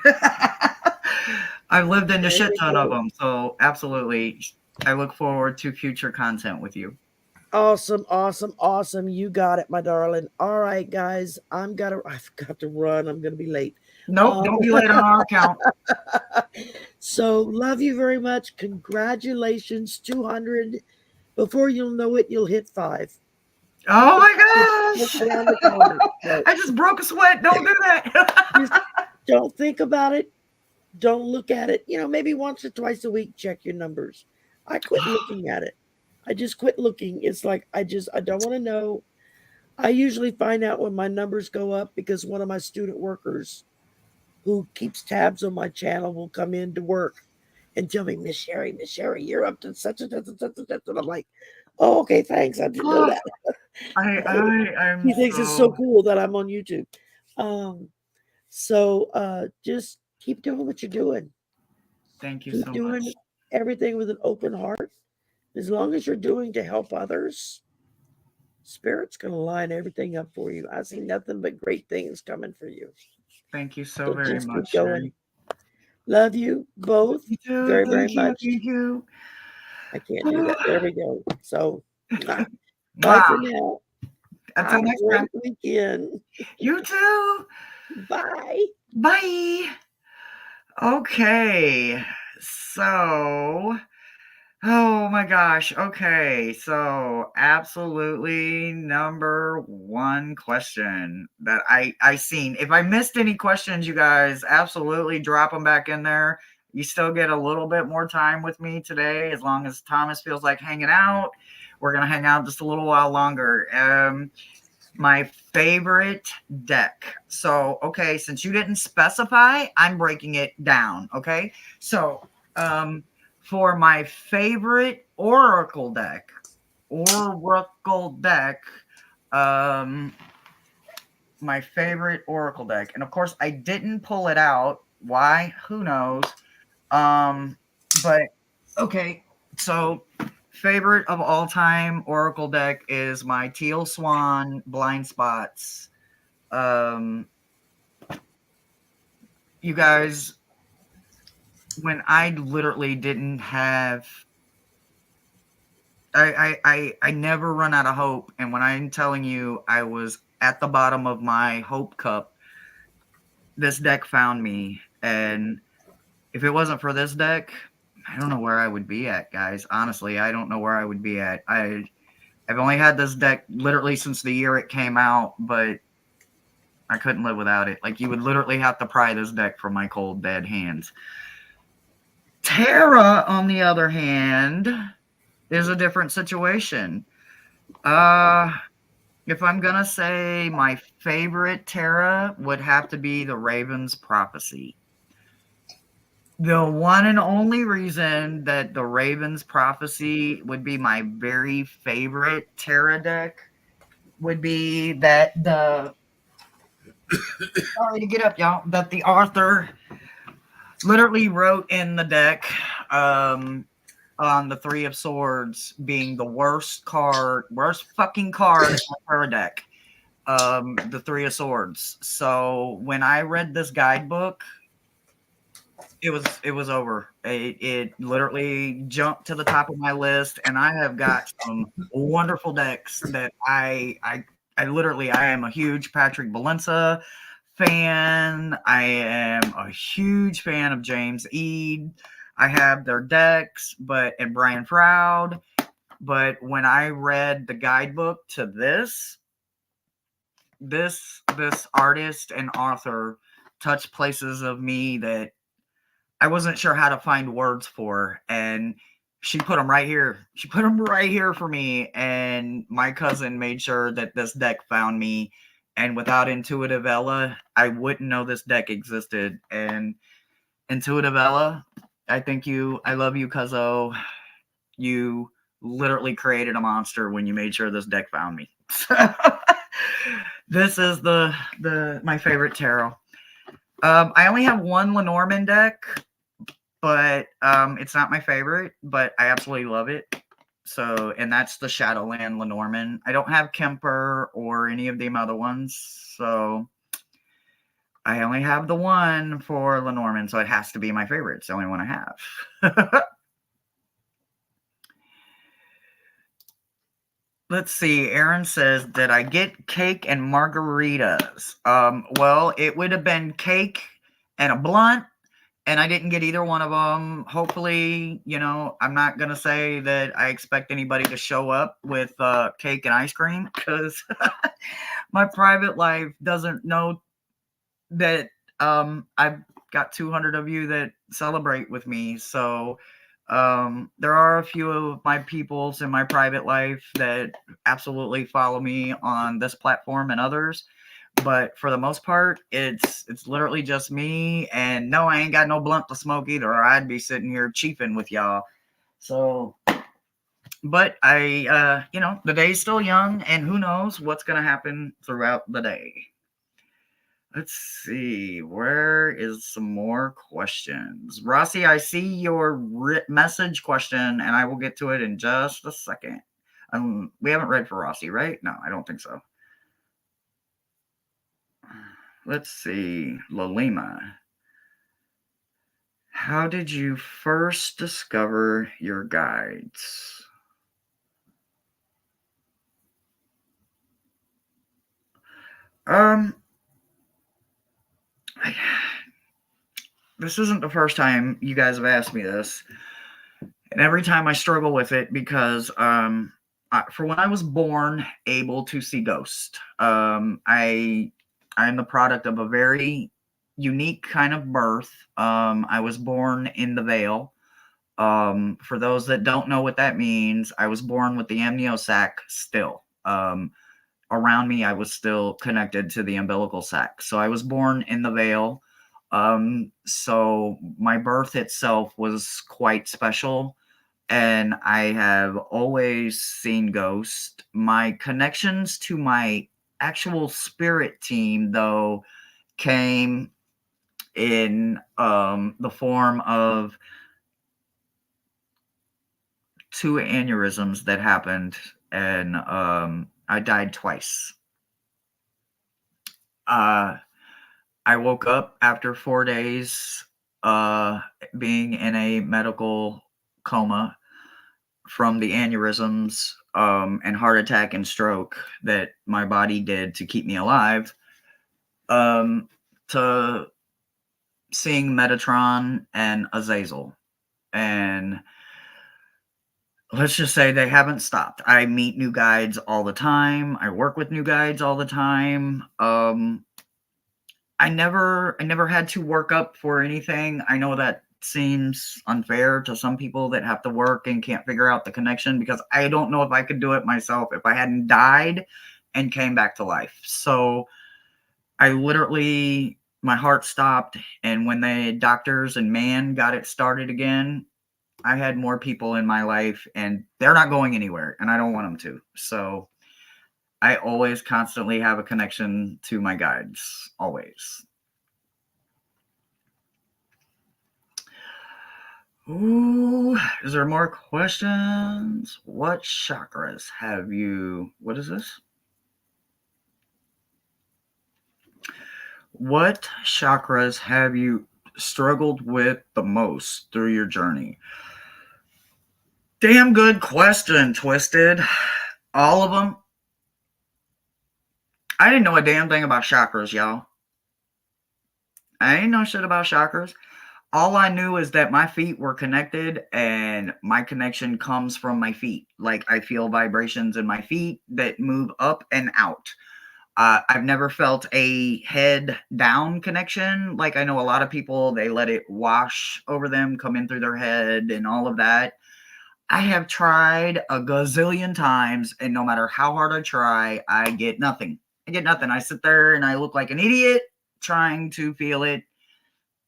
I've lived in a shit ton of them. So absolutely. I look forward to future content with you. Awesome. You got it, my darling. All right, guys. I've got to run. I'm going to be late. Nope, don't be late on our account. So love you very much. Congratulations, 200. Before you'll know it, you'll hit 5. Oh my gosh! I just broke a sweat. Don't do that. Don't think about it. Don't look at it. Maybe once or twice a week, check your numbers. I quit looking at it. I just quit looking. It's like I don't want to know. I usually find out when my numbers go up because one of my student workers who keeps tabs on my channel will come in to work and tell me, Miss Sherry, you're up to such and such and such and such. And I'm like, oh, okay, thanks. I didn't know that. I'm He thinks it's so cool that I'm on YouTube. So just keep doing what you're doing. Thank you Keep so doing much. everything with an open heart. As long as you're doing to help others, Spirit's going to line everything up for you. I see nothing but great things coming for you. Thank you so very just much, keep going. Sherry. Love you both You too. very, Thank very you. much. Thank you. I can't do that. There we go. So, bye Wow. for now. Until Have next a time. great weekend. You too. Bye. Bye. Okay. So, oh my gosh. Okay. So, absolutely number one question that I seen. If I missed any questions, you guys absolutely drop them back in there. You still get a little bit more time with me today, as long as Thomas feels like hanging out. We're going to hang out just a little while longer. My favorite deck. So, okay, since you didn't specify, I'm breaking it down. Okay. So, for my favorite Oracle deck, my favorite Oracle deck, and of course, I didn't pull it out. Why? Who knows? But okay, so favorite of all time Oracle deck is my Teal Swan Blind Spots. You guys, when I literally didn't have, I never run out of hope, and when I'm telling you I was at the bottom of my hope cup, this deck found me, and if it wasn't for this deck, I don't know where I would be at, guys. Honestly, I don't know where I would be at. I've only had this deck literally since the year it came out, but I couldn't live without it. Like, you would literally have to pry this deck from my cold, dead hands. Terra, on the other hand, is a different situation. If I'm gonna say my favorite Terra would have to be the Raven's Prophecy. The one and only reason that the Raven's Prophecy would be my very favorite Terra deck would be that sorry to get up, y'all, that the author literally wrote in the deck on the Three of Swords being the worst fucking card in the Terra deck. The Three of Swords. So when I read this guidebook, it was over. It literally jumped to the top of my list, and I have got some wonderful decks that I am a huge Patrick Valenza fan. I am a huge fan of James Eade. I have their decks, and Brian Froud. But when I read the guidebook to this artist and author touched places of me that I wasn't sure how to find words for, and she put them right here. She put them right here for me, and my cousin made sure that this deck found me, and without Intuitive Ella, I wouldn't know this deck existed. And Intuitive Ella, I love you, cuzzo. You literally created a monster when you made sure this deck found me. This is my favorite tarot. I only have one Lenormand deck, but it's not my favorite, but I absolutely love it. So, and that's the Shadowland Lenormand. I don't have Kemper or any of them other ones, so I only have the one for Lenormand, so it has to be my favorite. It's the only one I have. Let's see. Aaron says, did I get cake and margaritas? Well, it would have been cake and a blunt, and I didn't get either one of them. Hopefully, I'm not going to say that I expect anybody to show up with cake and ice cream, because my private life doesn't know that I've got 200 of you that celebrate with me. So there are a few of my peoples in my private life that absolutely follow me on this platform and others. But for the most part, it's literally just me. And no, I ain't got no blunt to smoke either, or I'd be sitting here chiefing with y'all. So, but I, the day's still young, and who knows what's going to happen throughout the day. Let's see, where is some more questions? Rossi, I see your message question, and I will get to it in just a second. We haven't read for Rossi, right? No, I don't think so. Let's see, Lalima. How did you first discover your guides? This isn't the first time you guys have asked me this, and every time I struggle with it because for when I was born able to see ghosts, I'm the product of a very unique kind of birth. I was born in the veil. For those that don't know what that means, I was born with the amniosac still. Around me, I was still connected to the umbilical sac. So I was born in the veil. So my birth itself was quite special, and I have always seen ghosts. My connections to my actual spirit team, though, came in the form of 2 aneurysms that happened, and I died twice. I woke up after 4 days being in a medical coma from the aneurysms and heart attack and stroke that my body did to keep me alive, to seeing Metatron and Azazel. And let's just say they haven't stopped. I meet new guides all the time. I work with new guides all the time. I never had to work up for anything. I know that seems unfair to some people that have to work and can't figure out the connection, because I don't know if I could do it myself if I hadn't died and came back to life. So I literally, my heart stopped, and when the doctors and man got it started again, I had more people in my life, and they're not going anywhere, and I don't want them to. So I always constantly have a connection to my guides, always. Ooh, is there more questions? What chakras have you, what is this? What chakras have you struggled with the most through your journey? Damn good question, Twisted. All of them. I didn't know a damn thing about chakras, y'all. I ain't know shit about chakras. All I knew is that my feet were connected, and my connection comes from my feet. Like, I feel vibrations in my feet that move up and out. I've never felt a head down connection. Like, I know a lot of people, they let it wash over them, come in through their head and all of that. I have tried a gazillion times, and no matter how hard I try, I get nothing. I sit there and I look like an idiot trying to feel it.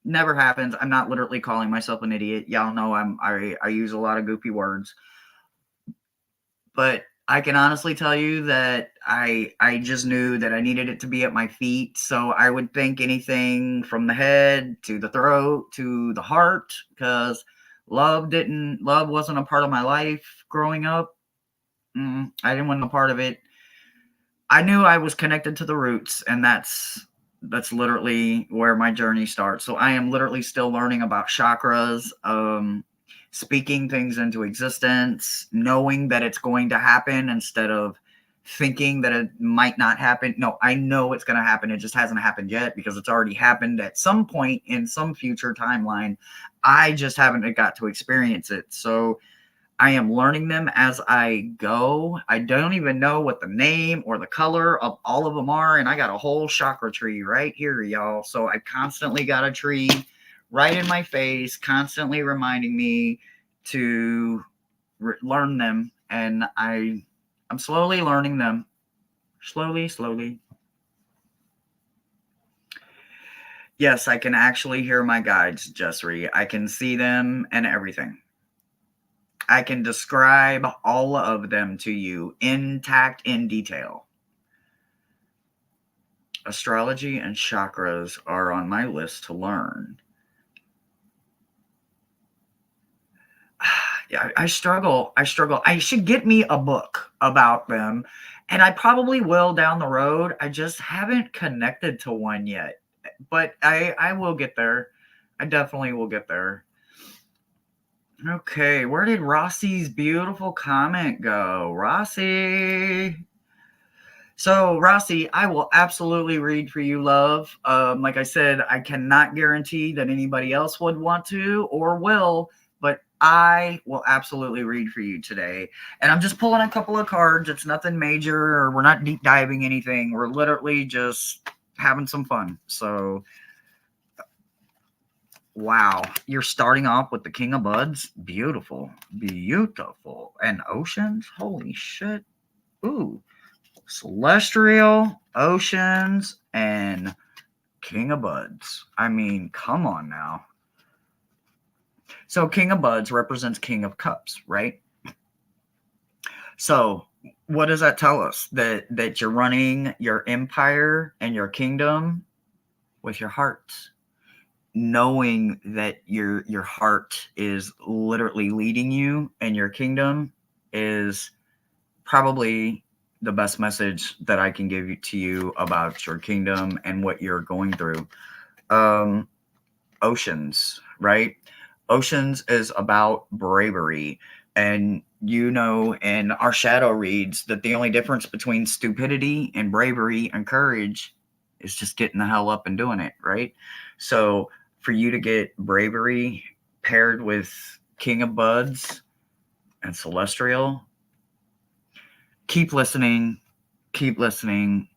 Never happens. I'm not literally calling myself an idiot. Y'all know I use a lot of goofy words. But I can honestly tell you that I just knew that I needed it to be at my feet. So I would think anything from the head to the throat to the heart, because love wasn't a part of my life growing up. I didn't want a part of it. I knew I was connected to the roots, and that's literally where my journey starts. So I am literally still learning about chakras, speaking things into existence, knowing that it's going to happen instead of thinking that it might not happen. No, I know it's going to happen. It just hasn't happened yet, because it's already happened at some point in some future timeline. I just haven't got to experience it. So I am learning them as I go. I don't even know what the name or the color of all of them are. And I got a whole chakra tree right here, y'all. So I constantly got a tree right in my face, constantly reminding me to learn them. And I'm slowly learning them. Slowly. Yes, I can actually hear my guides, Jessry. I can see them and everything. I can describe all of them to you intact in detail. Astrology and chakras are on my list to learn. Yeah, I struggle. I should get me a book about them, and I probably will down the road. I just haven't connected to one yet, but I will get there. I definitely will get there. Okay, where did Rossi's beautiful comment go? Rossi. So, Rossi, I will absolutely read for you, love. Like I said, I cannot guarantee that anybody else would want to or will, but I will absolutely read for you today. And I'm just pulling a couple of cards. It's nothing major, or we're not deep diving anything. We're literally just having some fun. So, wow, you're starting off with the King of Buds. Beautiful. And oceans? Holy shit. Ooh. Celestial, Oceans, and King of Buds. I mean, come on now. So King of Buds represents King of Cups, right? So what does that tell us? That you're running your empire and your kingdom with your heart, knowing that your heart is literally leading you, and your kingdom is probably the best message that I can give to you about your kingdom and what you're going through. Oceans, right? Oceans is about bravery. And you know, in our shadow reads that the only difference between stupidity and bravery and courage is just getting the hell up and doing it, right? So for you to get bravery paired with King of Buds and Celestial, keep listening, keep looking,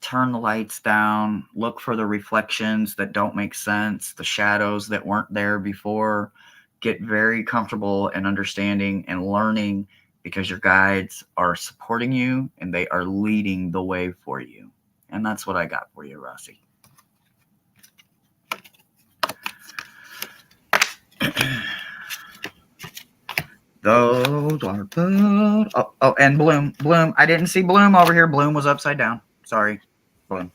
turn the lights down, look for the reflections that don't make sense, the shadows that weren't there before. Get very comfortable and understanding and learning, because your guides are supporting you and they are leading the way for you. And that's what I got for you, Rossi. Those are good. Oh, and Bloom. I didn't see Bloom over here. Bloom was upside down. Sorry, Bloom.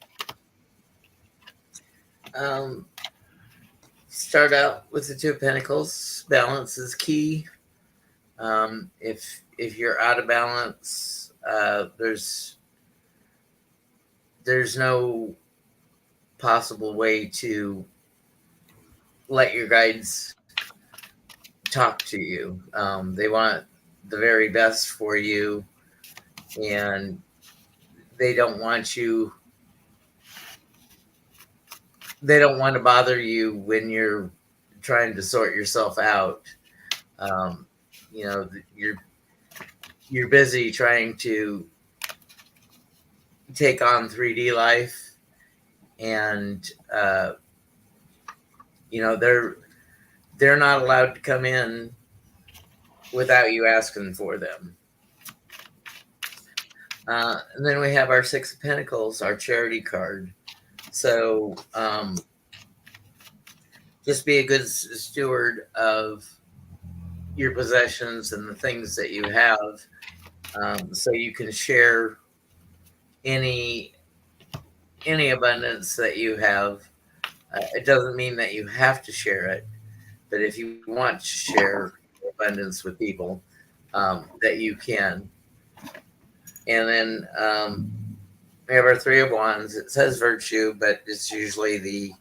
Start out with the Two of Pentacles. Balance is key. If you're out of balance, there's no possible way to let your guides talk to you. They want the very best for you, and they don't want to bother you when you're trying to sort yourself out. You know, you're busy trying to take on 3D life, and you know, they're not allowed to come in without you asking for them. And then we have our Six of Pentacles, our charity card. So just be a good steward of your possessions and the things that you have, so you can share any abundance that you have. It doesn't mean that you have to share it, but if you want to share abundance with people, that you can. And then we have our Three of Wands. It says virtue, but it's usually the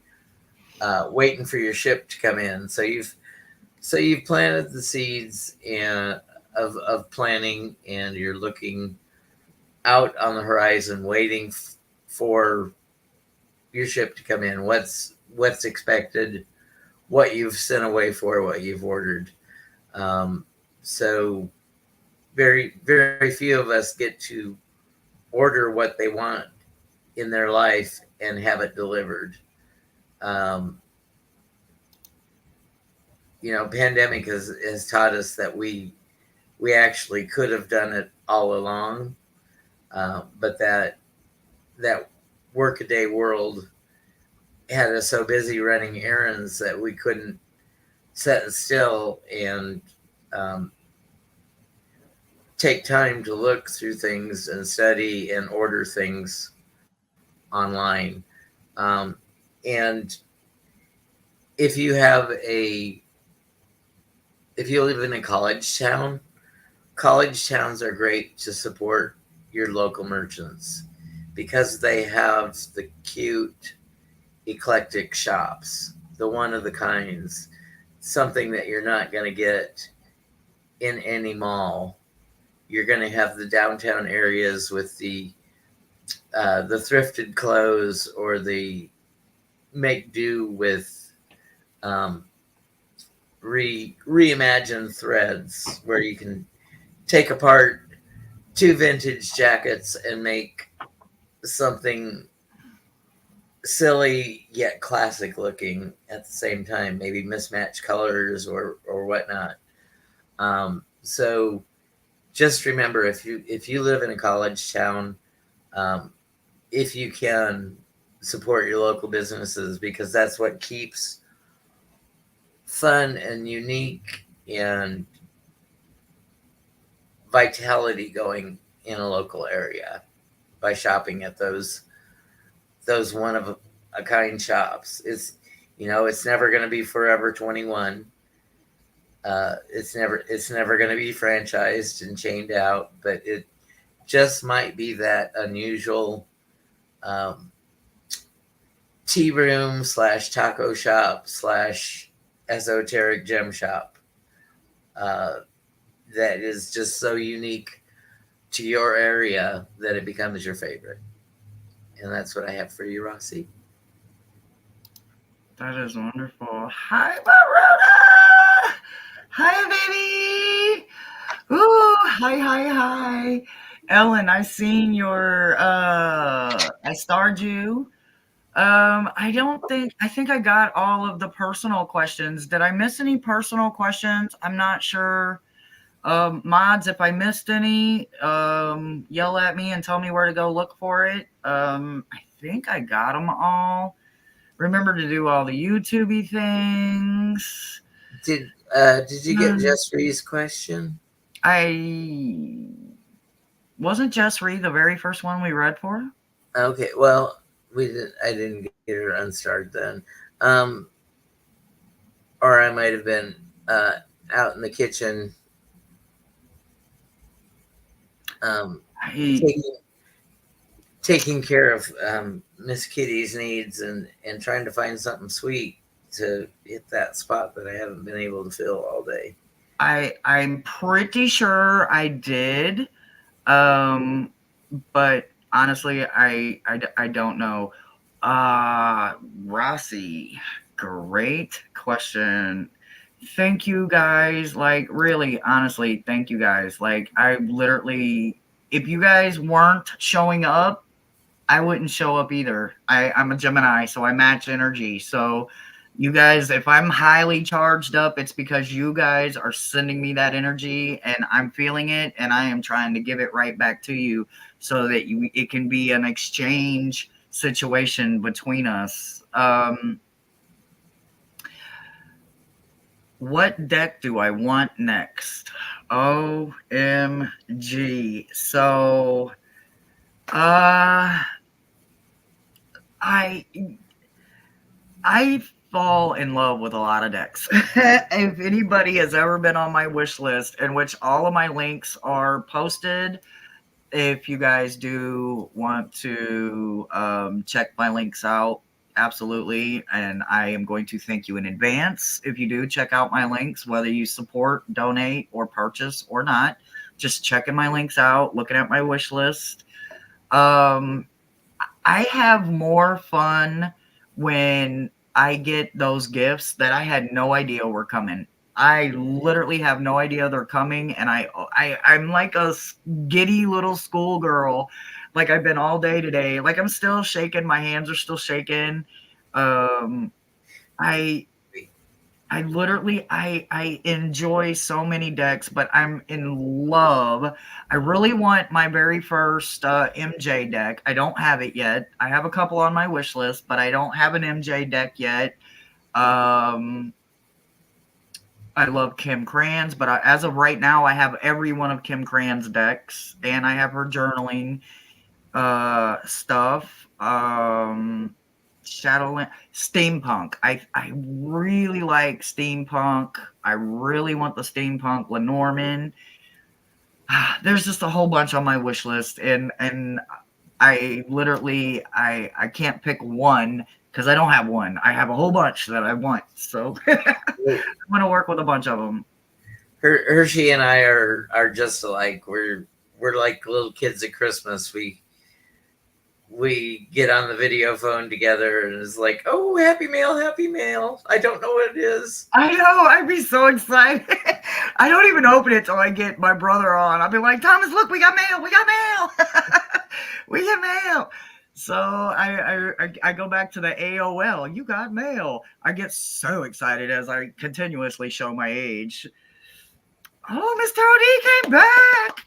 waiting for your ship to come in. So you've planted the seeds of planning, and you're looking out on the horizon, waiting for your ship to come in. What's expected, what you've sent away for, what you've ordered. So very few of us get to order what they want in their life and have it delivered. Um, pandemic has taught us that we actually could have done it all along, but that workaday world had us so busy running errands that we couldn't sit still and um, take time to look through things and study and order things online. And if you have a if you live in a college towns are great to support your local merchants because they have the cute eclectic shops, the one of the kinds, something that you're not going to get in any mall. You're going to have the downtown areas with the thrifted clothes or the make do with um, reimagined threads where you can take apart two vintage jackets and make something silly yet classic looking at the same time, maybe mismatched colors or whatnot. So just remember, if you live in a college town, um, if you can support your local businesses, because that's what keeps fun and unique and vitality going in a local area by shopping at those one of a kind shops. It's never going to be Forever 21. It's never going to be franchised and chained out, but it just might be that unusual um, tea room slash taco shop slash esoteric gem shop uh, that is just so unique to your area that it becomes your favorite. And that's what I have for you, Rossi. That is wonderful. Hi, Barona! Hi, baby! Ooh, hi. Ellen, I seen I starred you. I think I got all of the personal questions. Did I miss any personal questions? I'm not sure. Mods, if I missed any, yell at me and tell me where to go look for it. I think I got them all. Remember to do all the YouTubey things. Did you get Jess Ree's question? I wasn't Jess Reed the very first one we read for. Okay, well, I didn't get her unstarred then, or I might have been out in the kitchen taking taking care of Miss Kitty's needs and trying to find something sweet to hit that spot that I haven't been able to fill all day. I'm pretty sure I did, but honestly, I don't know. Rossi, great question. Thank you guys. Like, really, honestly, thank you guys. Like, if you guys weren't showing up, I wouldn't show up either. I'm a Gemini, so I match energy. So, you guys, if I'm highly charged up, it's because you guys are sending me that energy and I'm feeling it and I am trying to give it right back to you so that it can be an exchange situation between us. What deck do I want next? OMG. So, I fall in love with a lot of decks. If anybody has ever been on my wish list, in which all of my links are posted, if you guys do want to check my links out, absolutely. And I am going to thank you in advance if you do check out my links, whether you support, donate, or purchase or not. Just checking my links out, looking at my wish list. I have more fun when I get those gifts that I had no idea were coming. I literally have no idea they're coming, and I'm like a giddy little schoolgirl. Like I've been all day today. Like I'm still shaking. My hands are still shaking. I I literally I enjoy so many decks, but I'm in love. I really want my very first MJ deck. I don't have it yet. I have a couple on my wish list, but I don't have an MJ deck yet. Um, I love Kim Cran's, but as of right now, I have every one of Kim Cran's decks, and I have her journaling stuff. Shadowland, steampunk. I really like steampunk. I really want the steampunk Lenormand. There's just a whole bunch on my wish list, and I literally I can't pick one because I don't have one. I have a whole bunch that I want, so I want to work with a bunch of them. Hershey and I are just alike. We're like little kids at Christmas. We get on the video phone together and it's like, oh, happy mail. I don't know what it is. I know, I'd be so excited. I don't even open it till I get my brother on. I'll be like, Thomas, look, we got mail. We get mail. So I go back to the AOL. You got mail. I get so excited as I continuously show my age. Oh, Mr. OD came back.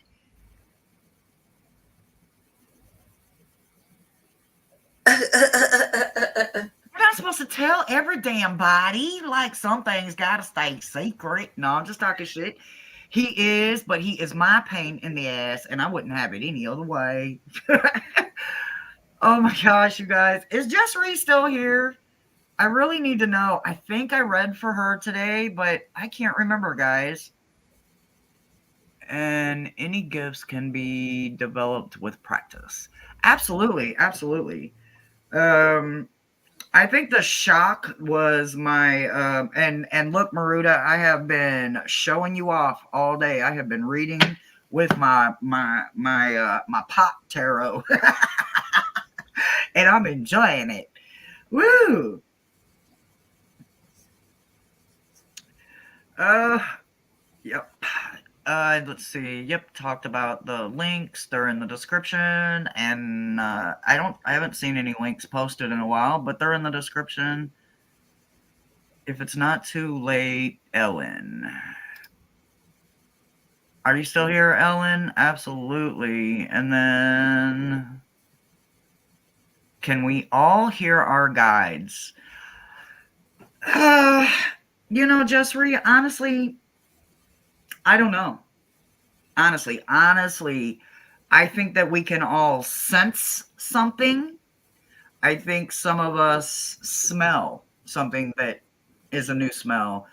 You're not supposed to tell every damn body. Like, some things gotta stay secret. No, I'm just talking shit. He is, but he is my pain in the ass, and I wouldn't have it any other way. Oh my gosh, you guys. Is Jessree still here? I really need to know. I think I read for her today, but I can't remember, guys. And any gifts can be developed with practice. Absolutely, absolutely. I think the shock was my and look, Maruda, I have been showing you off all day. I have been reading with my pop tarot, and I'm enjoying it. Woo! Yep. Let's see. Yep, talked about the links. They're in the description, and I haven't seen any links posted in a while, but they're in the description. If it's not too late, Ellen. Are you still here, Ellen? Absolutely. And then, can we all hear our guides? Jessree, honestly, I don't know. Honestly, I think that we can all sense something. I think some of us smell something that is a new smell.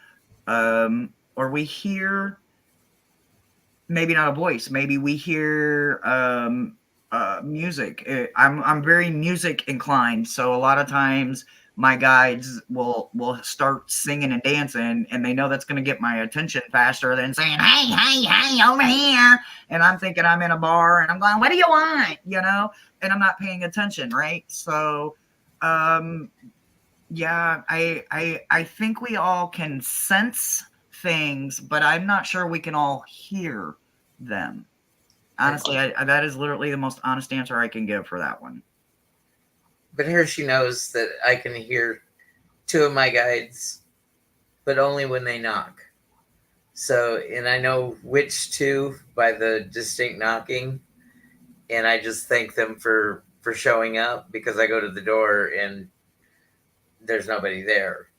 Or we hear, maybe not a voice, maybe we hear music. I'm very music inclined, so a lot of times my guides will start singing and dancing, and they know that's going to get my attention faster than saying, hey, over here. And I'm thinking I'm in a bar, and I'm going, what do you want? And I'm not paying attention, right? So, yeah, I think we all can sense things, but I'm not sure we can all hear them. Honestly, that is literally the most honest answer I can give for that one. But Hershey knows that I can hear two of my guides, but only when they knock. So, and I know which two by the distinct knocking, and I just thank them for showing up, because I go to the door and there's nobody there.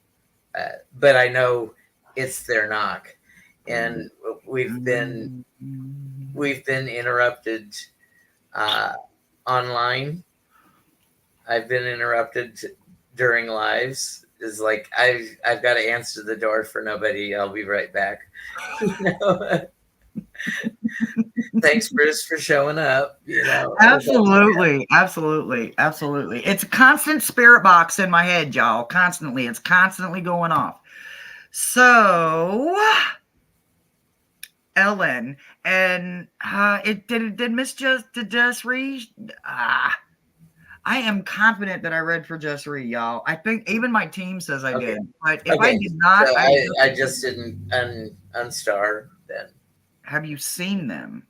But I know it's their knock, and we've been interrupted online. I've been interrupted during lives. Is like, I've got to answer the door for nobody. I'll be right back. Thanks, Bruce, for showing up. Absolutely. It's a constant spirit box in my head, y'all. Constantly. It's constantly going off. So, Ellen, and did Miss Jessree? I am confident that I read for Just Read, y'all. I think even my team says I Okay. did. But if I Okay, did not, so I just didn't unstar then. have you seen them?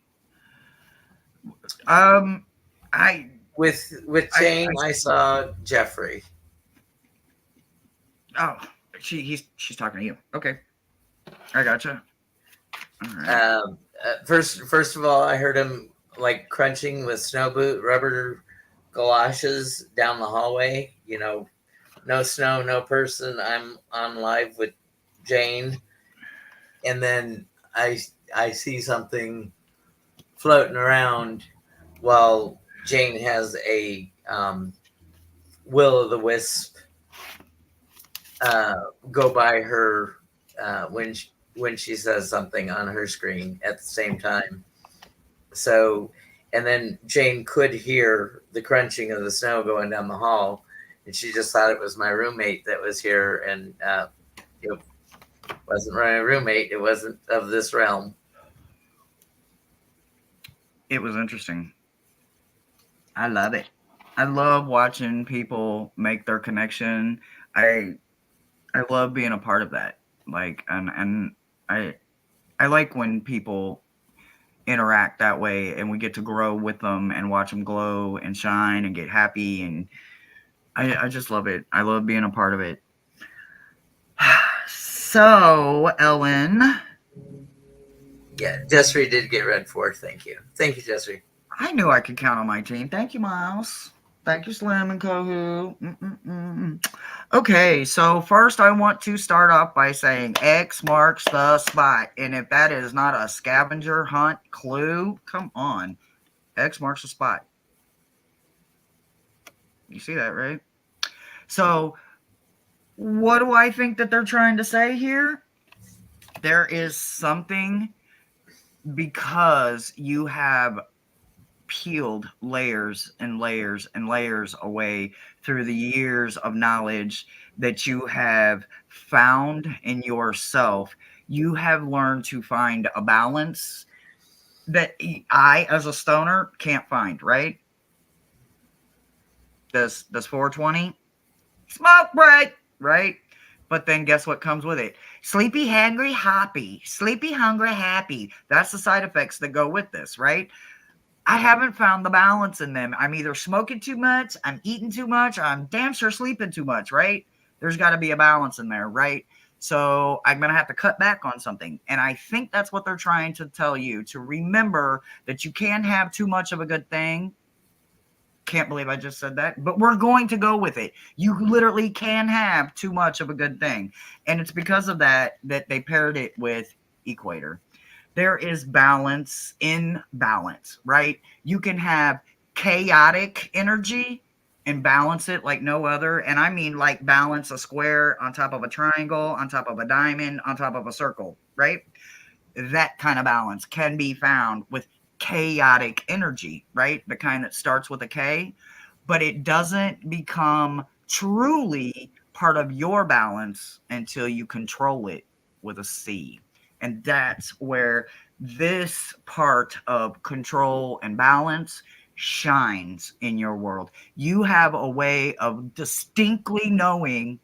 I With Jane, I saw Jeffrey. oh, she's talking to you. Okay, I gotcha. All right. First of all, I heard him like crunching with snow boot rubber galoshes down the hallway. You know, no snow, no person. I'm on live with Jane, and then I see something floating around while Jane has a will o' the wisp go by her when she says something on her screen at the same time. So, and then Jane could hear the crunching of the snow going down the hall, and she just thought it was my roommate that was here, and it wasn't my roommate. It wasn't of this realm. It was interesting. I love it. I love watching people make their connection. I love being a part of that. Like and I like when people interact that way and we get to grow with them and watch them glow and shine and get happy, and I just love it. I love being a part of it. So, Ellen, Yeah, Jessry did get read for. Thank you, Jessry. I knew I could count on my team. Thank you, Miles. Thank you, Slim and Kohu. Okay, so first I want to start off by saying X marks the spot. And if that is not a scavenger hunt clue, come on. X marks the spot. You see that, right? So what do I think that they're trying to say here? There is something, because you have peeled layers and layers and layers away through the years of knowledge that you have found in yourself. You have learned to find a balance that I, as a stoner, can't find, right? Does 420 smoke break, right? But then guess what comes with it? Sleepy, hungry, happy. Sleepy, hungry, happy. That's the side effects that go with this, right? I haven't found the balance in them. I'm either smoking too much, I'm eating too much, or I'm damn sure sleeping too much, right? There's got to be a balance in there, right? So I'm going to have to cut back on something. And I think that's what they're trying to tell you, to remember that you can have too much of a good thing. Can't believe I just said that, but we're going to go with it. You literally can have too much of a good thing. And it's because of that they paired it with Equator. There is balance in balance, right? You can have chaotic energy and balance it like no other. And I mean like balance a square on top of a triangle, on top of a diamond, on top of a circle, right? That kind of balance can be found with chaotic energy, right? The kind that starts with a K, but it doesn't become truly part of your balance until you control it with a C. And that's where this part of control and balance shines in your world. You have a way of distinctly knowing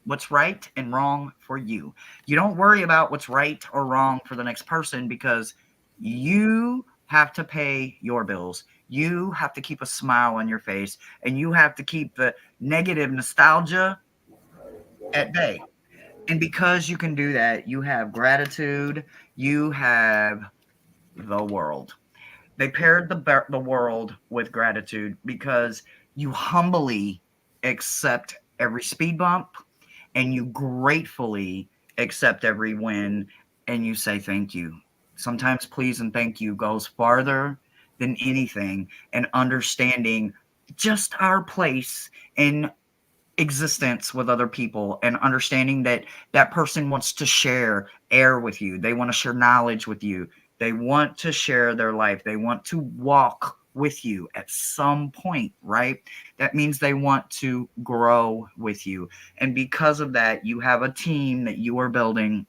what's right and wrong for you. You don't worry about what's right or wrong for the next person, because you have to pay your bills. You have to keep a smile on your face, and you have to keep the negative nostalgia at bay. And because you can do that, you have gratitude, you have the world. They paired the world with gratitude because you humbly accept every speed bump, and you gratefully accept every win, and you say thank you. Sometimes please and thank you goes farther than anything, and understanding just our place in existence with other people, and understanding that that person wants to share air with you. They want to share knowledge with you. They want to share their life. They want to walk with you at some point, right? That means they want to grow with you. And because of that, you have a team that you are building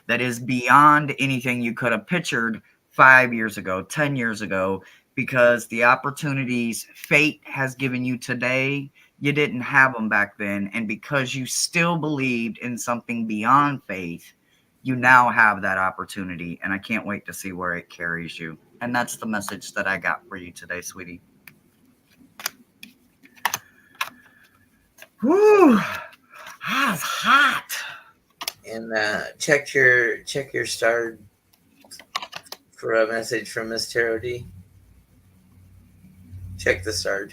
that is beyond anything you could have pictured 5 years ago, 10 years ago, because the opportunities fate has given you today, you didn't have them back then. And because you still believed in something beyond faith, you now have that opportunity. And I can't wait to see where it carries you. And that's the message that I got for you today, sweetie. Whew, that's hot. And check your star for a message from Miss Tarot D. Check the star.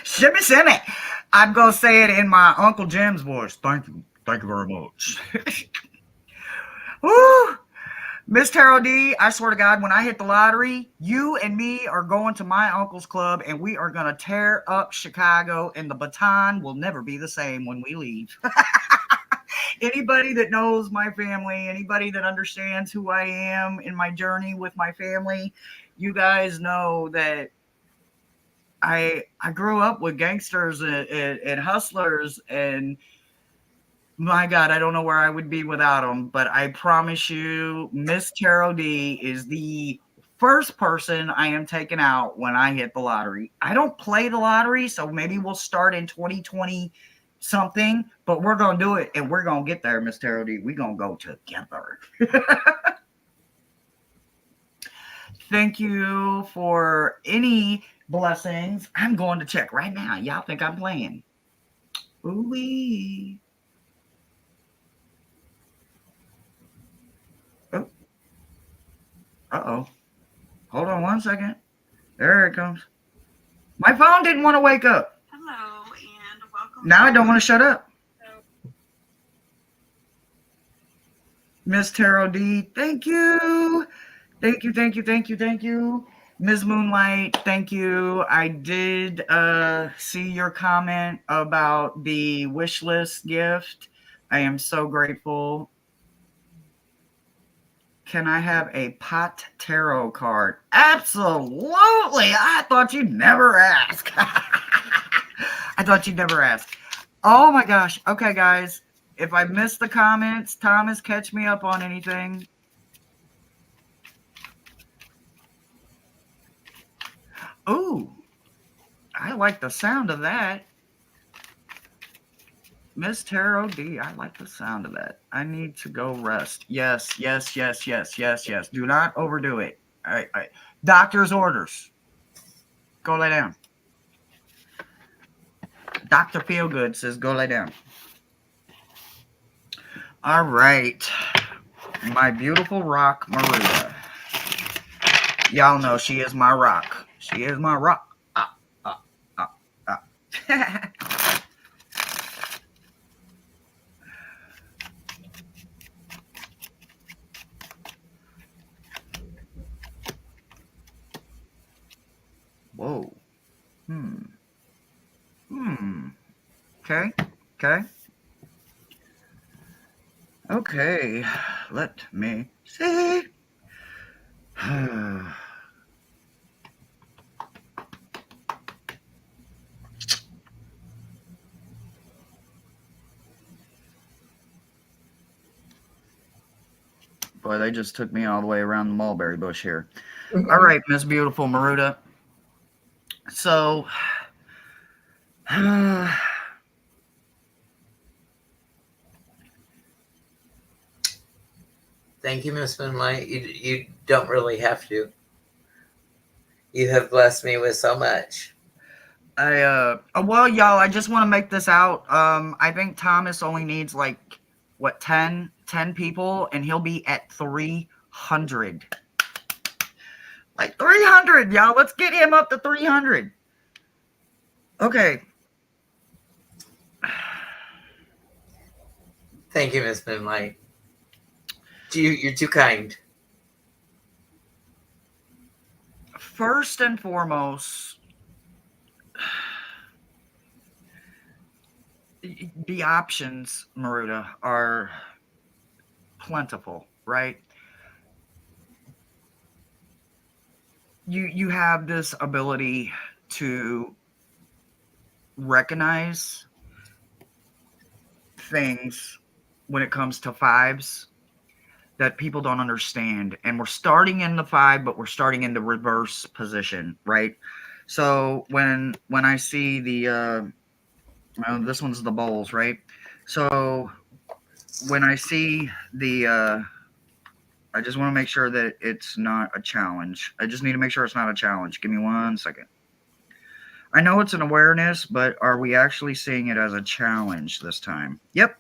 Shimmy, shimmy. I'm going to say it in my Uncle Jim's voice. Thank you. Thank you very much. Woo! Miss Tarot D, I swear to God, when I hit the lottery, you and me are going to my uncle's club and we are going to tear up Chicago, and the baton will never be the same when we leave. Anybody that knows my family, anybody that understands who I am in my journey with my family, you guys know that I grew up with gangsters and hustlers, and my God, I don't know where I would be without them. But I promise you, Miss Tarot D is the first person I am taking out when I hit the lottery. I don't play the lottery, so maybe we'll start in 2020 something, but we're going to do it, and we're going to get there, Miss Tarot D. We're going to go together. Thank you for any blessings. I'm going to check right now. Y'all think I'm playing? Ooh-wee. Oh. Uh-oh. Hold on one second. There it comes. My phone didn't want to wake up. Hello and welcome. Now I don't want to shut up. Miss Tarot D, thank you. Thank you, thank you, thank you, thank you. Ms. Moonlight, thank you. I did see your comment about the wish list gift. I am so grateful. Can I have a pot tarot card? Absolutely. I thought you'd never ask. I thought you'd never ask. Oh my gosh. Okay, guys. If I missed the comments, Thomas, catch me up on anything. Ooh, I like the sound of that. Miss Tarot D, I like the sound of that. I need to go rest. Yes, yes, yes, yes, yes, yes. Do not overdo it. Doctor's orders. Go lay down. Dr. Feelgood says go lay down. All right. My beautiful rock, Maria. Y'all know she is my rock. She is my rock. Whoa. Okay. Okay. Okay. Let me see. Boy, they just took me all the way around the mulberry bush here. All right, Miss Beautiful Maruda. So, Thank you, Miss Moonlight. You don't really have to. You have blessed me with so much. Well, y'all, I just want to make this out. I think Thomas only needs like, what, 10 people, and he'll be at 300. Like 300, y'all. Let's get him up to 300. Okay. Thank you, Miss Moonlight. You're too kind. First and foremost, the options, Maruda, are plentiful, right? You have this ability to recognize things when it comes to fives that people don't understand. And we're starting in the five, but we're starting in the reverse position, right? So when I see the this one's the bowls, right? So when I see the I just want to make sure that it's not a challenge. I just need to make sure it's not a challenge. Give me 1 second. I know it's an awareness, but are we actually seeing it as a challenge this time? Yep.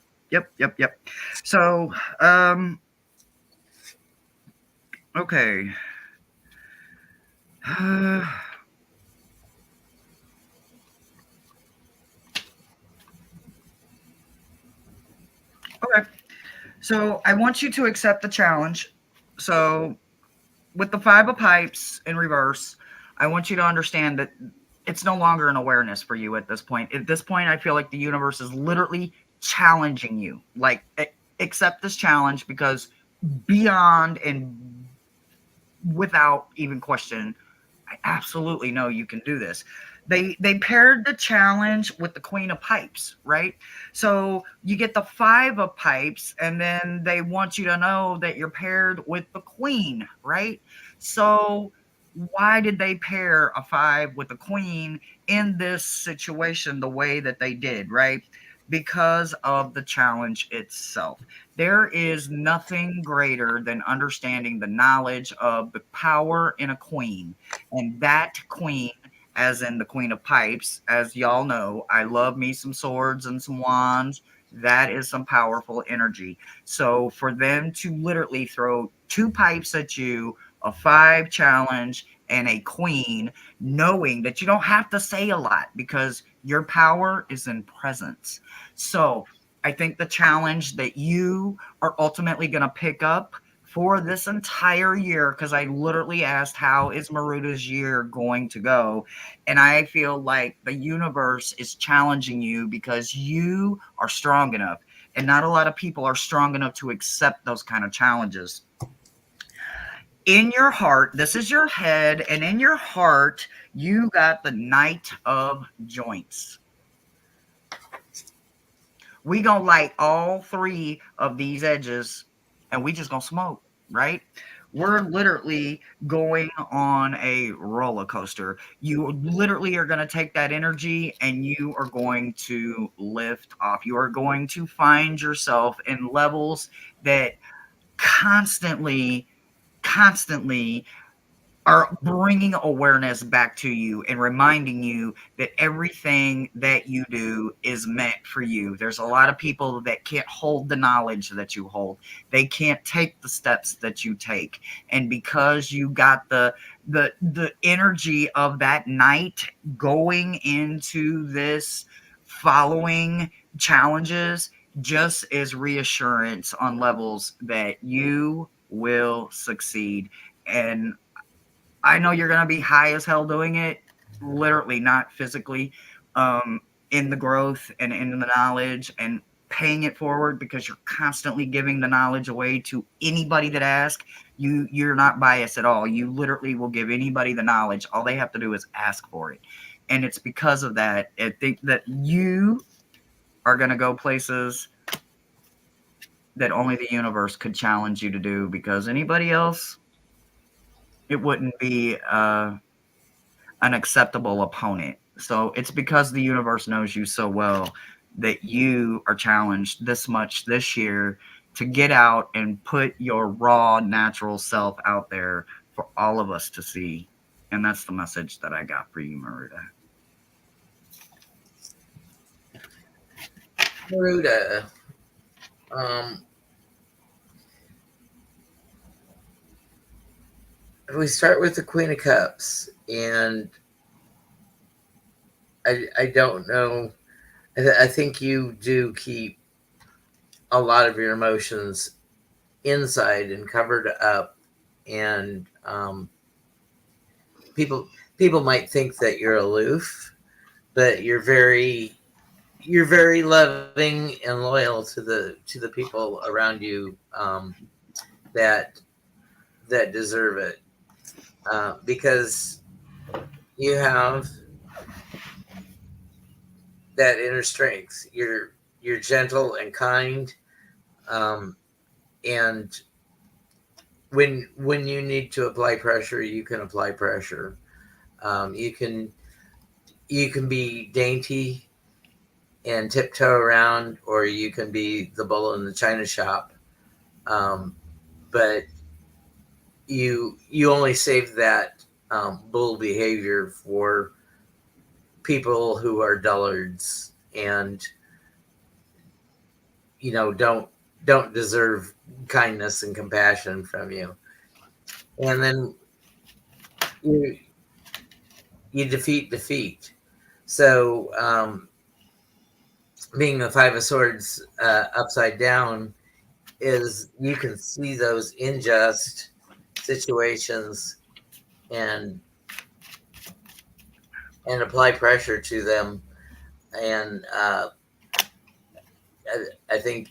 So, okay. Okay. So I want you to accept the challenge. So with the five of pipes in reverse, I want you to understand that it's no longer an awareness for you at this point. At this point, I feel like the universe is literally challenging you. Like, accept this challenge, because beyond and without even question, I absolutely know you can do this. They paired the challenge with the Queen of Pipes, right? So you get the Five of Pipes, and then they want you to know that you're paired with the Queen, right? So why did they pair a five with a queen in this situation the way that they did, right? Because of the challenge itself. There is nothing greater than understanding the knowledge of the power in a queen. And that queen, as in the Queen of Pipes, as y'all know, I love me some swords and some wands. That is some powerful energy. So for them to literally throw two pipes at you, a five challenge, and a queen, knowing that you don't have to say a lot because your power is in presence. So I think the challenge that you are ultimately going to pick up for this entire year, because I literally asked, how is Maruta's year going to go? And I feel like the universe is challenging you because you are strong enough. And not a lot of people are strong enough to accept those kind of challenges. In your heart, this is your head, and in your heart, you got the Knight of Joints. We gonna light all three of these edges, and we just gonna smoke, right? We're literally going on a roller coaster. You literally are going to take that energy and you are going to lift off. You are going to find yourself in levels that constantly are bringing awareness back to you and reminding you that everything that you do is meant for you. There's a lot of people that can't hold the knowledge that you hold. They can't take the steps that you take. And because you got the energy of that night going into this following challenges, just is reassurance on levels that you will succeed. And I know you're going to be high as hell doing it, literally, not physically, in the growth and in the knowledge and paying it forward, because you're constantly giving the knowledge away to anybody that asks. You're not biased at all. You literally will give anybody the knowledge. All they have to do is ask for it. And it's because of that, I think that you are going to go places that only the universe could challenge you to do, because anybody else, it wouldn't be an acceptable opponent. So it's because the universe knows you so well that you are challenged this much this year to get out and put your raw, natural self out there for all of us to see. And that's the message that I got for you, Maruta. Maruta, we start with the Queen of Cups, and I don't know. I think you do keep a lot of your emotions inside and covered up, and people might think that you're aloof, but you're very loving and loyal to the people around you, that deserve it, because you have that inner strength. You're gentle and kind, and when you need to apply pressure, you can apply pressure. You can be dainty and tiptoe around, or you can be the bull in the china shop. But you only save that bull behavior for people who are dullards and don't deserve kindness and compassion from you. And then you you defeat. So being the Five of Swords upside down is you can see those unjust situations and apply pressure to them. And I think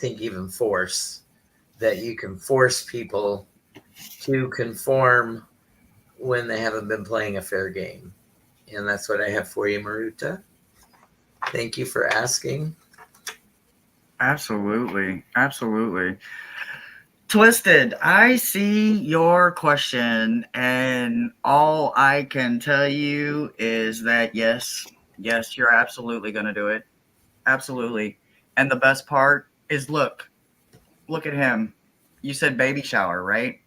even force, that you can force people to conform when they haven't been playing a fair game. And that's what I have for you, Maruta. Thank you for asking. Absolutely. Absolutely. Twisted, I see your question, and all I can tell you is that yes, you're absolutely going to do it. Absolutely. And the best part is look at him. You said baby shower, right?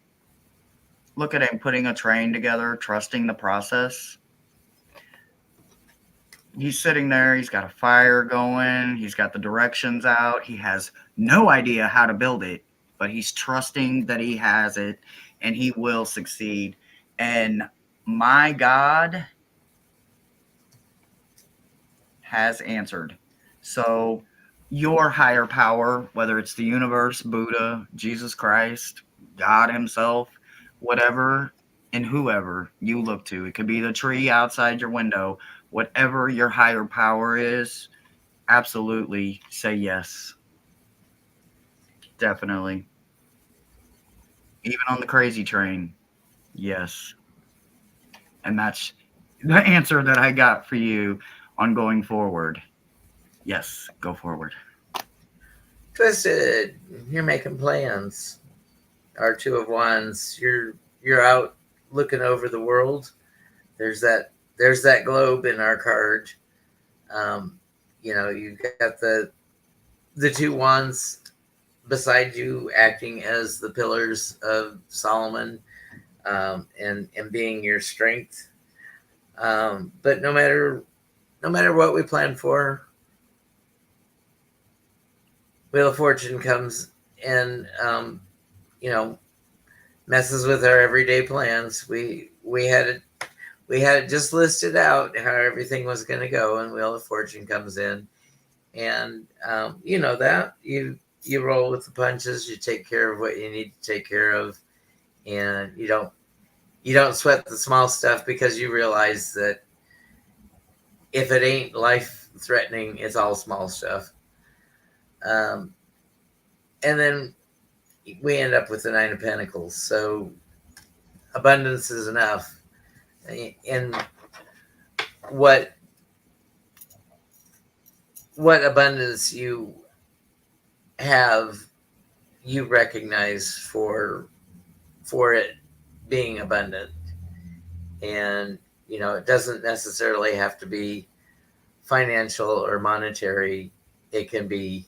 Look at him putting a train together, trusting the process. He's sitting there, he's got a fire going, he's got the directions out, he has no idea how to build it, but he's trusting that he has it and he will succeed. And my God has answered. So, your higher power, whether it's the universe, Buddha, Jesus Christ, God Himself, whatever and whoever you look to, it could be the tree outside your window, whatever your higher power is, absolutely say yes. Definitely. Even on the crazy train, yes. And that's the answer that I got for you on going forward. Yes, go forward. Twisted, you're making plans. Our Two of Wands, you're out looking over the world. There's that globe in our card. You've got the two wands beside you acting as the pillars of Solomon, and being your strength. But no matter what we plan for, Wheel of Fortune comes and messes with our everyday plans. We had it just listed out how everything was going to go, and Wheel of Fortune comes in, and that you roll with the punches. You take care of what you need to take care of, and you don't sweat the small stuff, because you realize that if it ain't life threatening, it's all small stuff. And then we end up with the Nine of Pentacles. So abundance is enough. And what abundance you have, you recognize for it being abundant. And it doesn't necessarily have to be financial or monetary. It can be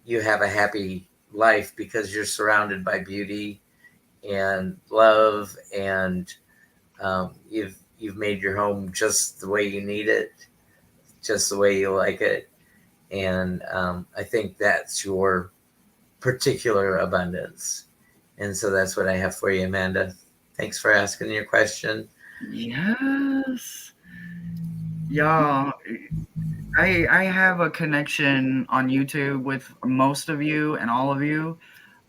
you have a happy life because you're surrounded by beauty and love, and you've made your home just the way you need it, just the way you like it. And I think that's your particular abundance. And so that's what I have for you, Amanda. Thanks for asking your question. Yes. Yeah. I have a connection on YouTube with most of you and all of you.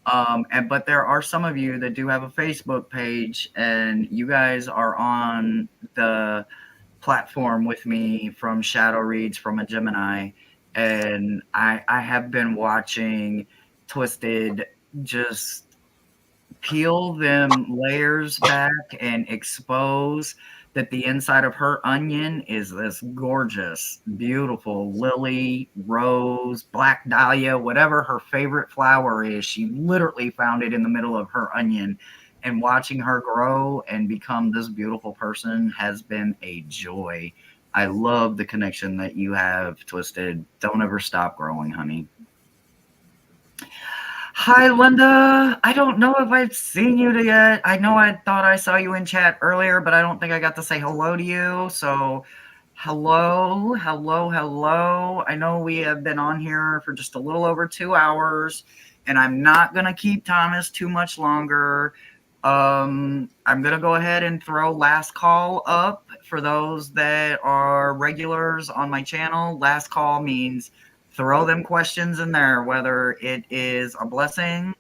But there are some of you that do have a Facebook page, and you guys are on the platform with me from Shadow Reads from a Gemini. And I have been watching Twisted just peel them layers back and expose that the inside of her onion is this gorgeous, beautiful lily, rose, black dahlia, whatever her favorite flower is. She literally found it in the middle of her onion. And watching her grow and become this beautiful person has been a joy. I love the connection that you have, Twisted. Don't ever stop growing, honey. Hi, Linda. I don't know if I've seen you yet. I know I thought I saw you in chat earlier, but I don't think I got to say hello to you. So, hello, hello, hello. I know we have been on here for just a little over 2 hours, and I'm not going to keep Thomas too much longer. I'm going to go ahead and throw last call up for those that are regulars on my channel. Last call means throw them questions in there, whether it is a blessing,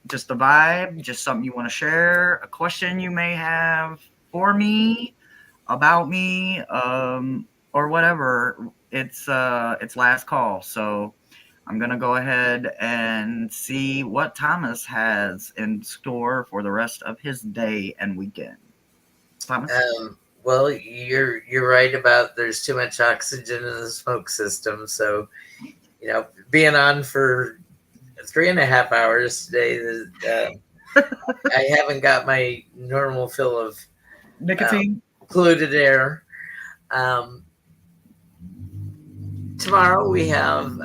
just a vibe, just something you want to share, a question you may have for me, about me, or whatever. It's last call. So I'm going to go ahead and see what Thomas has in store for the rest of his day and weekend. Thomas? Well, you're right about there's too much oxygen in the smoke system. So, being on for 3.5 hours today, I haven't got my normal fill of Nicotine? polluted air. Tomorrow we have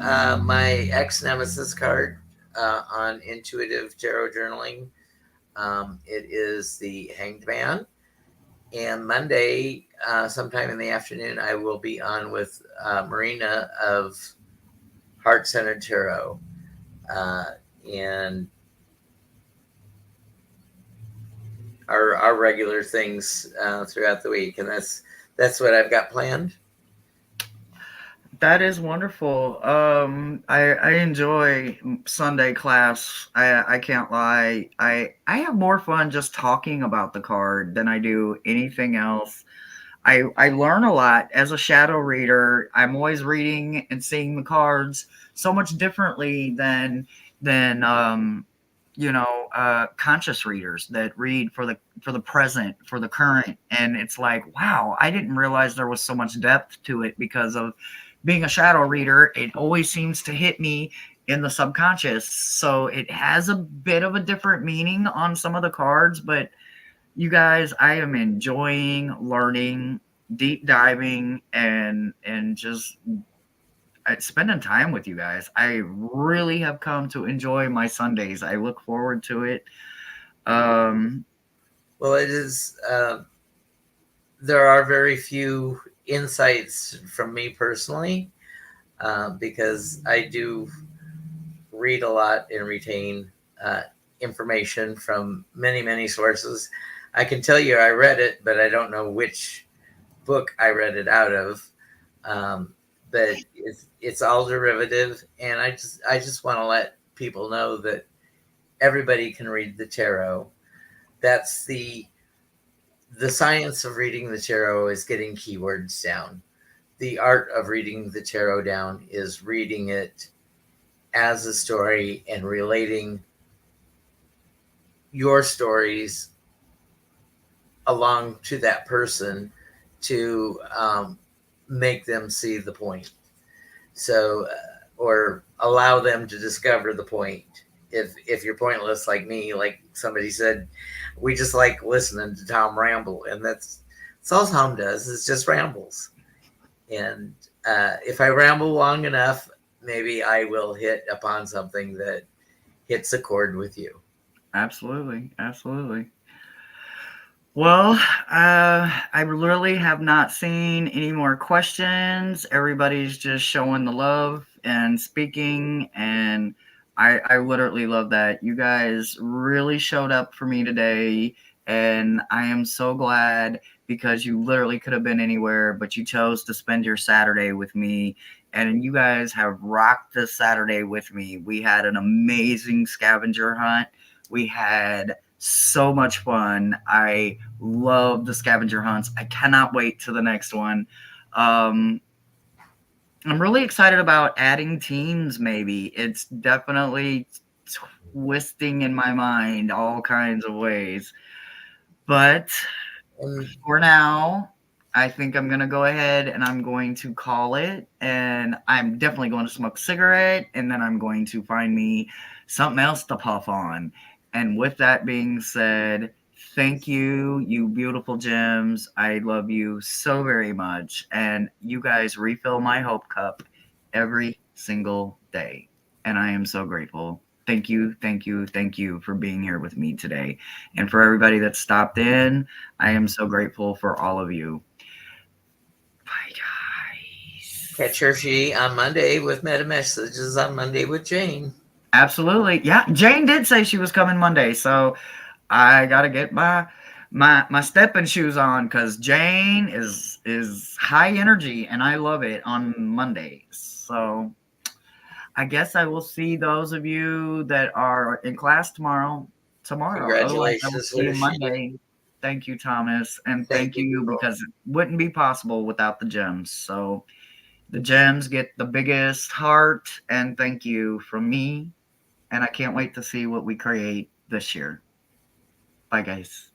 my ex-nemesis card on intuitive tarot journaling. It is the Hanged Man. And Monday, sometime in the afternoon, I will be on with Marina of Heart Centered Tarot. And our regular things throughout the week. And that's what I've got planned. That is wonderful. I enjoy Sunday class. I can't lie. I have more fun just talking about the card than I do anything else. I learn a lot as a shadow reader. I'm always reading and seeing the cards so much differently than conscious readers that read for the present, for the current. And it's like, wow, I didn't realize there was so much depth to it because of being a shadow reader. It always seems to hit me in the subconscious. So it has a bit of a different meaning on some of the cards, but you guys, I am enjoying learning, deep diving, and just spending time with you guys. I really have come to enjoy my Sundays. I look forward to it. Well, it is. There are very few insights from me personally, because I do read a lot and retain information from many, many sources. I can tell you I read it, but I don't know which book I read it out of. But it's all derivative, and I just want to let people know that everybody can read the tarot. That's the science of reading the tarot is getting keywords down. The art of reading the tarot down is reading it as a story and relating your stories along to that person to make them see the point. So, or allow them to discover the point. If you're pointless like me, like somebody said, we just like listening to Tom ramble, and that's all Tom does is just rambles. And if I ramble long enough, maybe I will hit upon something that hits a chord with you. Absolutely. Well, I literally have not seen any more questions. Everybody's just showing the love and speaking, and I literally love that. You guys really showed up for me today, and I am so glad because you literally could have been anywhere, but you chose to spend your Saturday with me, and you guys have rocked this Saturday with me. We had an amazing scavenger hunt. We had so much fun. I love the scavenger hunts. I cannot wait to the next one. I'm really excited about adding teams, maybe. It's definitely twisting in my mind all kinds of ways. But And for now, I think I'm going to go ahead and I'm going to call it. And I'm definitely going to smoke a cigarette. And then I'm going to find me something else to puff on. And with that being said, thank you, you beautiful gems. I love you so very much. And you guys refill my hope cup every single day. And I am so grateful. Thank you, thank you, thank you for being here with me today. And for everybody that stopped in, I am so grateful for all of you. Bye, guys. catch Hershey on Monday with Meta Messages on Monday with Jane. Absolutely. Yeah, Jane did say she was coming Monday, so I gotta get my stepping shoes on because Jane is high energy and I love it on Mondays. So I guess I will see those of you that are in class tomorrow. Otherwise, I will Congratulations, see you Hershey. Monday. Thank you, Thomas, and Thank thank you you. because it wouldn't be possible without the gems. So the gems get the biggest heart, and thank you from me. And I can't wait to see what we create this year. Bye, guys.